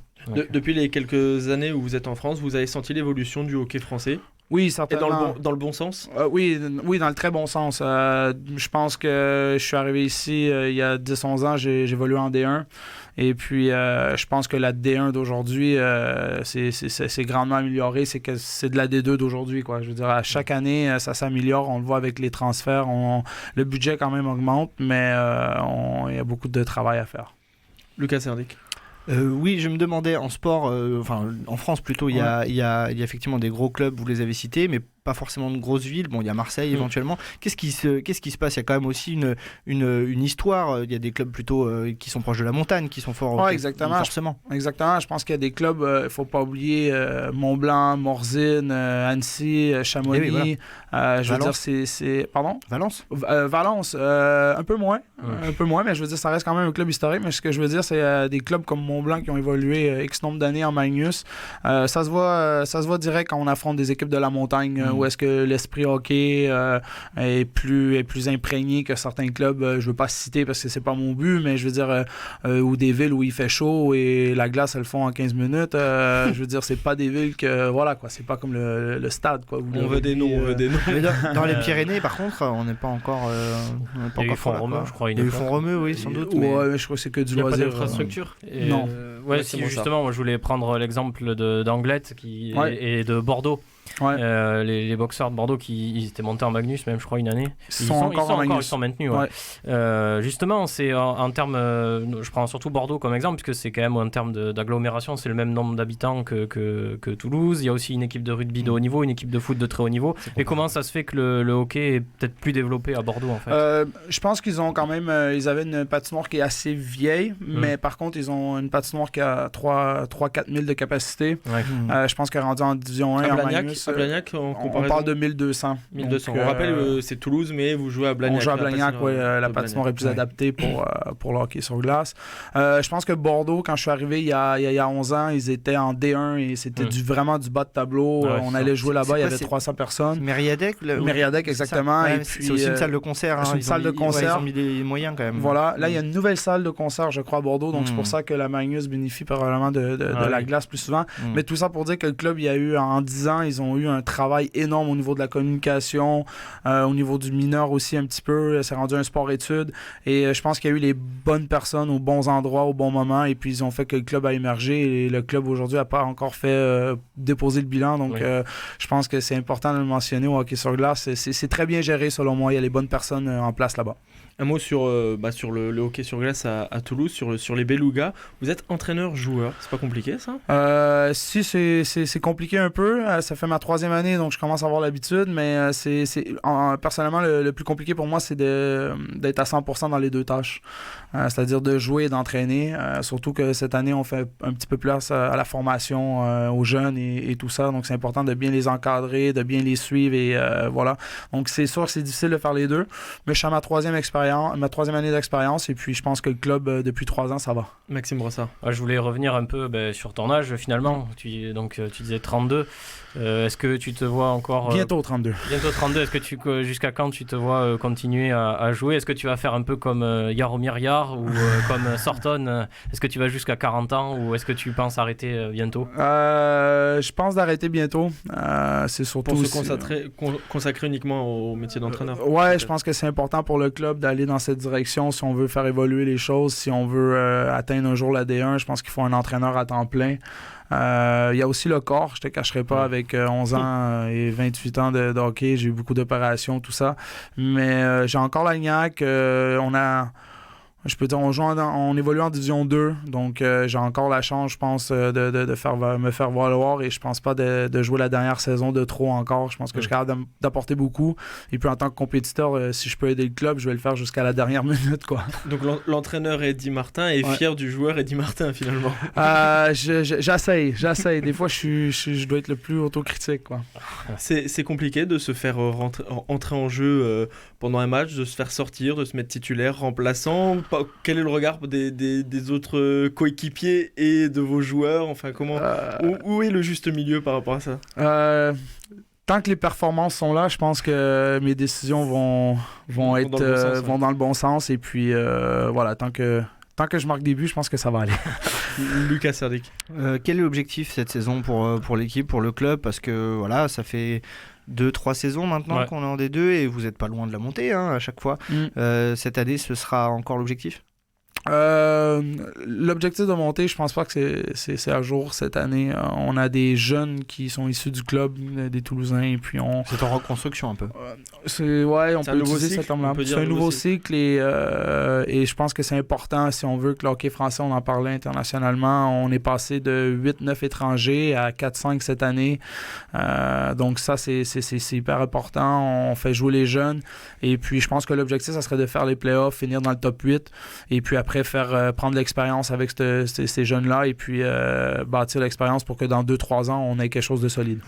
Speaker 2: Depuis les quelques années où vous êtes en France, vous avez senti l'évolution du hockey français?
Speaker 5: Oui, certainement.
Speaker 2: Et dans le bon sens?
Speaker 5: Oui, dans le très bon sens. Je pense que je suis arrivé ici il y a 10-11 ans, j'ai évolué en D1. Et puis, je pense que la D1 d'aujourd'hui, c'est grandement amélioré. C'est que c'est de la D2 d'aujourd'hui, quoi. Je veux dire, à chaque année, ça s'améliore. On le voit avec les transferts. Le budget, quand même, augmente, mais il y a beaucoup de travail à faire.
Speaker 2: Lucas Serdic.
Speaker 4: Oui, je me demandais en sport, en France plutôt, il y a effectivement des gros clubs, vous les avez cités, mais pas forcément de grosses villes. Bon, il y a Marseille éventuellement. Qu'est-ce qui se passe? Il y a quand même aussi une histoire. Il y a des clubs plutôt qui sont proches de la montagne, qui sont forts.
Speaker 5: Exactement.
Speaker 4: Forcément.
Speaker 5: Exactement. Je pense qu'il y a des clubs, il ne faut pas oublier Mont-Blanc, Morzine, Annecy, Chamonix.
Speaker 4: Oui, voilà.
Speaker 5: Je veux dire, c'est... Pardon?
Speaker 4: Valence?
Speaker 5: Valence, un peu moins. Un peu moins, mais je veux dire, ça reste quand même un club historique. Mais ce que je veux dire, c'est des clubs comme Mont-Blanc qui ont évolué X nombre d'années en Magnus. Ça se voit direct quand on affronte des équipes de la montagne. Où est-ce que l'esprit hockey est plus imprégné que certains clubs, je veux pas citer parce que c'est pas mon but, mais je veux dire, ou des villes où il fait chaud et la glace, elles font en 15 minutes. Je veux dire, c'est pas des villes que, voilà, quoi, c'est pas comme le stade, quoi.
Speaker 2: On veut des noms.
Speaker 4: Mais dans les Pyrénées, par contre, on n'est pas encore...
Speaker 3: il y a eu Font-Romeu, je crois.
Speaker 4: Il y a eu Font-Romeu, oui, sans doute.
Speaker 5: Ouais, je crois que c'est que du loisir.
Speaker 3: Il n'y a pas d'infrastructure.
Speaker 5: Non.
Speaker 3: Si, justement, moi, je voulais prendre l'exemple d'Anglette et de Bordeaux.
Speaker 5: Ouais.
Speaker 3: Les boxeurs de Bordeaux ils étaient montés en Magnus même je crois une année, ils sont maintenus. Justement c'est en termes je prends surtout Bordeaux comme exemple puisque c'est quand même en termes d'agglomération, c'est le même nombre d'habitants que Toulouse. Il y a aussi une équipe de rugby de haut niveau, une équipe de foot de très haut niveau. Et comment ça se fait que le hockey est peut-être plus développé à Bordeaux en fait?
Speaker 5: Je pense qu'ils ont quand même ils avaient une patinoire qui est assez vieille, mais par contre ils ont une patinoire qui a 3-4 000 de capacité. Je pense qu'elle est rendue en division 1 en Magnus.
Speaker 2: À Blagnac,
Speaker 5: on parle de 1200.
Speaker 2: Donc, on rappelle, c'est Toulouse, mais vous jouez à Blagnac.
Speaker 5: On joue à Blagnac, la patinoire est plus adaptée pour le hockey sur glace. Je pense que Bordeaux, quand je suis arrivé il y a 11 ans, ils étaient en D1 et c'était vraiment du bas de tableau. On allait jouer là-bas, il y avait 300 personnes.
Speaker 4: Mériadec,
Speaker 5: exactement.
Speaker 4: Et puis, c'est aussi une salle de concert.
Speaker 5: C'est une salle de concert.
Speaker 4: Ils ont mis des moyens quand même.
Speaker 5: Voilà, là il y a une nouvelle salle de concert, je crois, à Bordeaux, donc c'est pour ça que la Magnus bénéficie probablement de la glace plus souvent. Mais tout ça pour dire que le club, il y a eu en 10 ans, ils ont eu un travail énorme au niveau de la communication, au niveau du mineur aussi un petit peu. C'est rendu un sport-études et je pense qu'il y a eu les bonnes personnes aux bons endroits au bon moment et puis ils ont fait que le club a émergé et le club aujourd'hui n'a pas encore fait déposer le bilan, donc je pense que c'est important de le mentionner au hockey sur glace. C'est très bien géré selon moi, il y a les bonnes personnes en place là-bas.
Speaker 2: Un mot sur le hockey sur glace à Toulouse, sur les Belugas. Vous êtes entraîneur-joueur, c'est pas compliqué ça?
Speaker 5: Si, c'est compliqué un peu. Ça fait ma 3e année, donc je commence à avoir l'habitude, mais personnellement, le plus compliqué pour moi, c'est d'être à 100% dans les deux tâches. C'est-à-dire de jouer et d'entraîner. Surtout que cette année, on fait un petit peu plus à la formation aux jeunes et tout ça, donc c'est important de bien les encadrer, de bien les suivre et voilà. Donc c'est sûr que c'est difficile de faire les deux, mais je suis à ma 3e année d'expérience et puis je pense que le club, depuis 3 ans, ça va.
Speaker 2: Maxime Brossard.
Speaker 3: Je voulais revenir un peu sur ton âge finalement. Tu disais 32. Est-ce que tu te vois encore...
Speaker 5: Bientôt 32.
Speaker 3: Bientôt 32. Est-ce que jusqu'à quand tu te vois continuer à jouer? Est-ce que tu vas faire un peu comme Jaromir Jagr ou comme Sorton? Est-ce que tu vas jusqu'à 40 ans ou est-ce que tu penses arrêter bientôt?
Speaker 5: Je pense d'arrêter bientôt. C'est surtout...
Speaker 2: Pour se consacrer uniquement au métier d'entraîneur.
Speaker 5: Ouais, je pense que c'est important pour le club aller dans cette direction, si on veut faire évoluer les choses, si on veut atteindre un jour la D1, je pense qu'il faut un entraîneur à temps plein. Il y a aussi le corps, je te cacherai pas, avec 11 ans et 28 ans de hockey, j'ai eu beaucoup d'opérations, tout ça. Mais j'ai encore la niaque, je peux dire, on évolue en Division 2, donc j'ai encore la chance, je pense, de me faire valoir et je pense pas de jouer la dernière saison de trop encore. Je pense que je suis capable d'apporter beaucoup. Et puis en tant que compétiteur, si je peux aider le club, je vais le faire jusqu'à la dernière minute, quoi.
Speaker 2: Donc l'entraîneur Eddie Martin est fier du joueur Eddie Martin, finalement.
Speaker 5: J'essaye. Des fois, je dois être le plus autocritique, quoi.
Speaker 2: C'est compliqué de se faire entrer en jeu pendant un match, de se faire sortir, de se mettre titulaire, remplaçant. Quel est le regard des autres coéquipiers et de vos joueurs? Enfin, où est le juste milieu par rapport à ça?
Speaker 5: Tant que les performances sont là, je pense que mes décisions vont dans le bon sens. Et puis, voilà, tant que je marque des buts, je pense que ça va aller.
Speaker 2: Lucas Serdic.
Speaker 4: Quel est l'objectif cette saison pour l'équipe, pour le club? Parce que voilà, ça fait 2-3 saisons maintenant qu'on est en D2 et vous n'êtes pas loin de la montée à chaque fois. Cette année, ce sera encore l'objectif?
Speaker 5: L'objectif de monter, je pense pas que c'est à jour cette année. On a des jeunes qui sont issus du club, des Toulousains, et puis
Speaker 4: c'est en reconstruction un peu.
Speaker 5: On peut utiliser ce terme-là. C'est un nouveau cycle et je pense que c'est important si on veut que le hockey français, on en parlait internationalement. On est passé de 8-9 étrangers à 4-5 cette année. Donc ça, c'est hyper important. On fait jouer les jeunes et puis je pense que l'objectif, ça serait de faire les playoffs, finir dans le top 8 et puis après prendre l'expérience avec ces jeunes-là et puis bâtir l'expérience pour que dans 2-3 ans, on ait quelque chose de solide.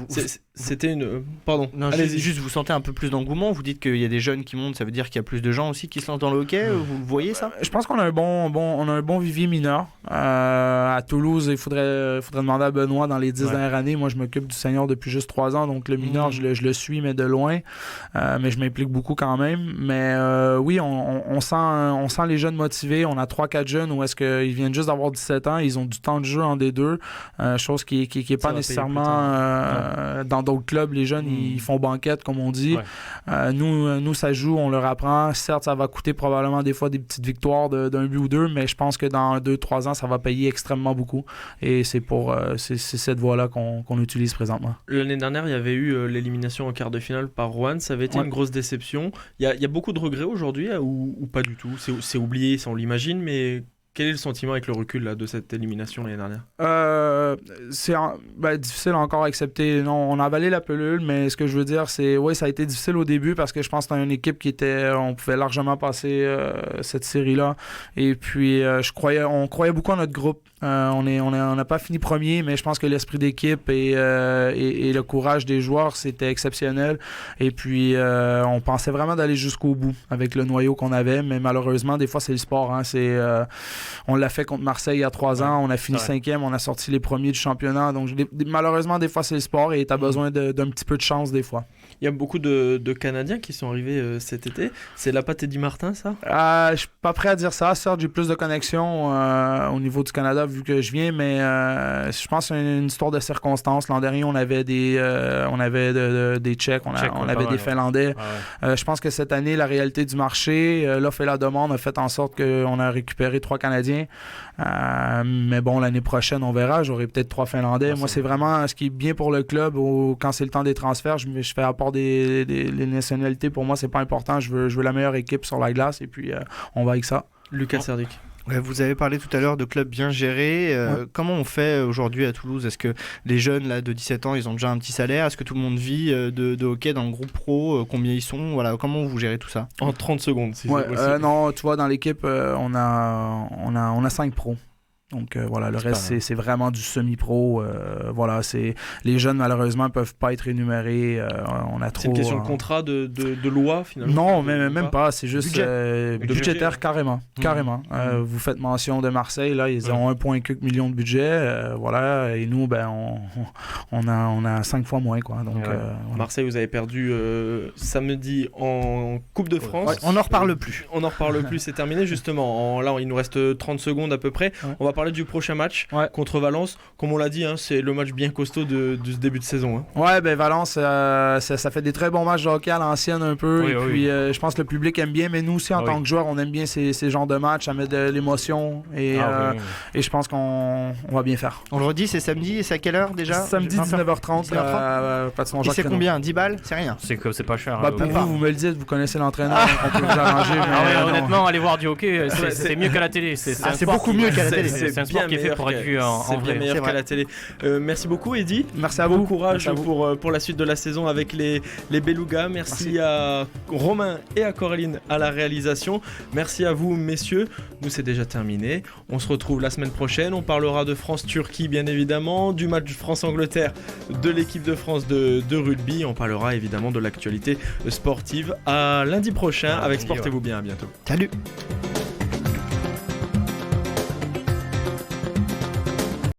Speaker 2: C'était une... Pardon.
Speaker 4: Non, juste, vous sentez un peu plus d'engouement? Vous dites qu'il y a des jeunes qui montent, ça veut dire qu'il y a plus de gens aussi qui se lancent dans le hockey? Vous le voyez, ça?
Speaker 5: Je pense qu'on a un bon vivier mineur. À Toulouse, il faudrait demander à Benoît dans les 10 dernières années. Moi, je m'occupe du senior depuis juste 3 ans, donc le mineur, je le suis, mais de loin. Mais je m'implique beaucoup quand même. Mais oui, on sent les jeunes motivés. On a 3-4 jeunes où est-ce qu'ils viennent juste d'avoir 17 ans, ils ont du temps de jeu en D2, chose qui est pas nécessairement dans d'autres clubs. Les jeunes, ils font banquette, comme on dit. Nous, ça joue, on leur apprend. Certes, ça va coûter probablement des fois des petites victoires d'un but ou deux, mais je pense que dans 2-3 ans, ça va payer extrêmement beaucoup. Et c'est cette voie-là qu'on utilise présentement.
Speaker 2: L'année dernière, il y avait eu l'élimination en quart de finale par Rouen. Ça avait été une grosse déception. Il y a beaucoup de regrets aujourd'hui ou pas du tout? C'est oublié, ça on l'imagine, mais quel est le sentiment avec le recul là, de cette élimination l'année dernière?
Speaker 5: C'est difficile encore à accepter. Non, on a avalé la pilule, mais ce que je veux dire, c'est ça a été difficile au début parce que je pense que c'était une équipe on pouvait largement passer cette série-là. Et puis, on croyait beaucoup en notre groupe. On n'a pas fini premier, mais je pense que l'esprit d'équipe et le courage des joueurs, c'était exceptionnel. Et puis, on pensait vraiment d'aller jusqu'au bout avec le noyau qu'on avait, mais malheureusement, des fois, c'est le sport. On l'a fait contre Marseille il y a 3 ans, on a fini 5e, on a sorti les premiers du championnat. Donc, malheureusement, des fois, c'est le sport et tu as besoin d'un petit peu de chance des fois.
Speaker 2: Il y a beaucoup de Canadiens qui sont arrivés cet été. C'est la patte Eddie Martin, ça?
Speaker 5: Je suis pas prêt à dire ça. Certes, j'ai plus de connexions au niveau du Canada vu que je viens, mais je pense que c'est une histoire de circonstances. L'an dernier, on avait des Tchèques, on avait des Finlandais. Je pense que cette année, la réalité du marché, l'offre et la demande a fait en sorte qu'on a récupéré 3 Canadiens. Mais bon, l'année prochaine, on verra. J'aurai peut-être 3 Finlandais. Moi, c'est vraiment ce qui est bien pour le club. Quand c'est le temps des transferts, je fais apport les nationalités. Pour moi, c'est pas important. Je veux la meilleure équipe sur la glace et puis on va avec ça.
Speaker 2: Lucas Serdic.
Speaker 4: Vous avez parlé tout à l'heure de clubs bien gérés. Comment on fait aujourd'hui à Toulouse? Est-ce que les jeunes là, de 17 ans, ils ont déjà un petit salaire? Est-ce que tout le monde vit de hockey dans le groupe pro? Combien ils sont? Voilà, comment vous gérez tout ça?
Speaker 2: En 30 secondes, si c'est possible.
Speaker 5: Non, tu vois, dans l'équipe, on a 5 pros. Donc voilà, le reste c'est vraiment du semi-pro. Voilà, les jeunes malheureusement peuvent pas être énumérés. On a trop.
Speaker 2: C'est une question de contrat, de loi finalement.
Speaker 5: Non, même pas. C'est juste budgétaire carrément. Vous faites mention de Marseille, là ils ont 1,4 million de budget. Voilà, et nous on a 5 fois moins quoi. Donc
Speaker 2: voilà. Marseille, vous avez perdu samedi en Coupe de France.
Speaker 4: On n'en reparle plus.
Speaker 2: On n'en reparle plus, c'est terminé justement. Là, il nous reste 30 secondes à peu près. On va parler du prochain match
Speaker 5: Ouais.
Speaker 2: contre Valence. Comme on l'a dit, c'est le match bien costaud de ce début de saison.
Speaker 5: Ouais, ben Valence, ça fait des très bons matchs de hockey à l'ancienne un peu.
Speaker 3: Oui,
Speaker 5: et
Speaker 3: oui,
Speaker 5: puis, je pense que le public aime bien, mais nous aussi, en tant que joueurs, on aime bien ces genres de matchs, ça met de l'émotion. Et je pense qu'on va bien faire.
Speaker 4: On le redit, c'est samedi, et c'est à quelle heure déjà?
Speaker 5: Samedi 19h30, patinoire
Speaker 4: Et
Speaker 5: Jacques
Speaker 4: c'est
Speaker 5: Renaud.
Speaker 4: combien? 10 balles? C'est rien.
Speaker 3: C'est pas cher.
Speaker 5: Bah, pour vous me le dites, vous connaissez l'entraîneur, donc on peut vous arranger. Mais non.
Speaker 3: Honnêtement, aller voir du hockey, c'est mieux qu'à la télé. C'est un sport
Speaker 4: beaucoup mieux qu'à la télé.
Speaker 3: C'est un sport qui est fait pour être vu en
Speaker 2: C'est bien
Speaker 3: vrai.
Speaker 2: meilleur
Speaker 4: C'est
Speaker 2: qu'à
Speaker 4: vrai.
Speaker 2: la télé. Merci beaucoup, Eddy.
Speaker 5: Merci à vous.
Speaker 2: Bon courage
Speaker 5: Merci à vous.
Speaker 2: pour la suite de la saison avec les Belugas. Merci à Romain et à Coraline à la réalisation. Merci à vous, messieurs. Nous, c'est déjà terminé. On se retrouve la semaine prochaine. On parlera de France-Turquie, bien évidemment, du match France-Angleterre, de l'équipe de France de rugby. On parlera évidemment de l'actualité sportive. À lundi prochain avec
Speaker 3: lundi,
Speaker 2: Sportez-vous bien. À bientôt.
Speaker 4: Salut.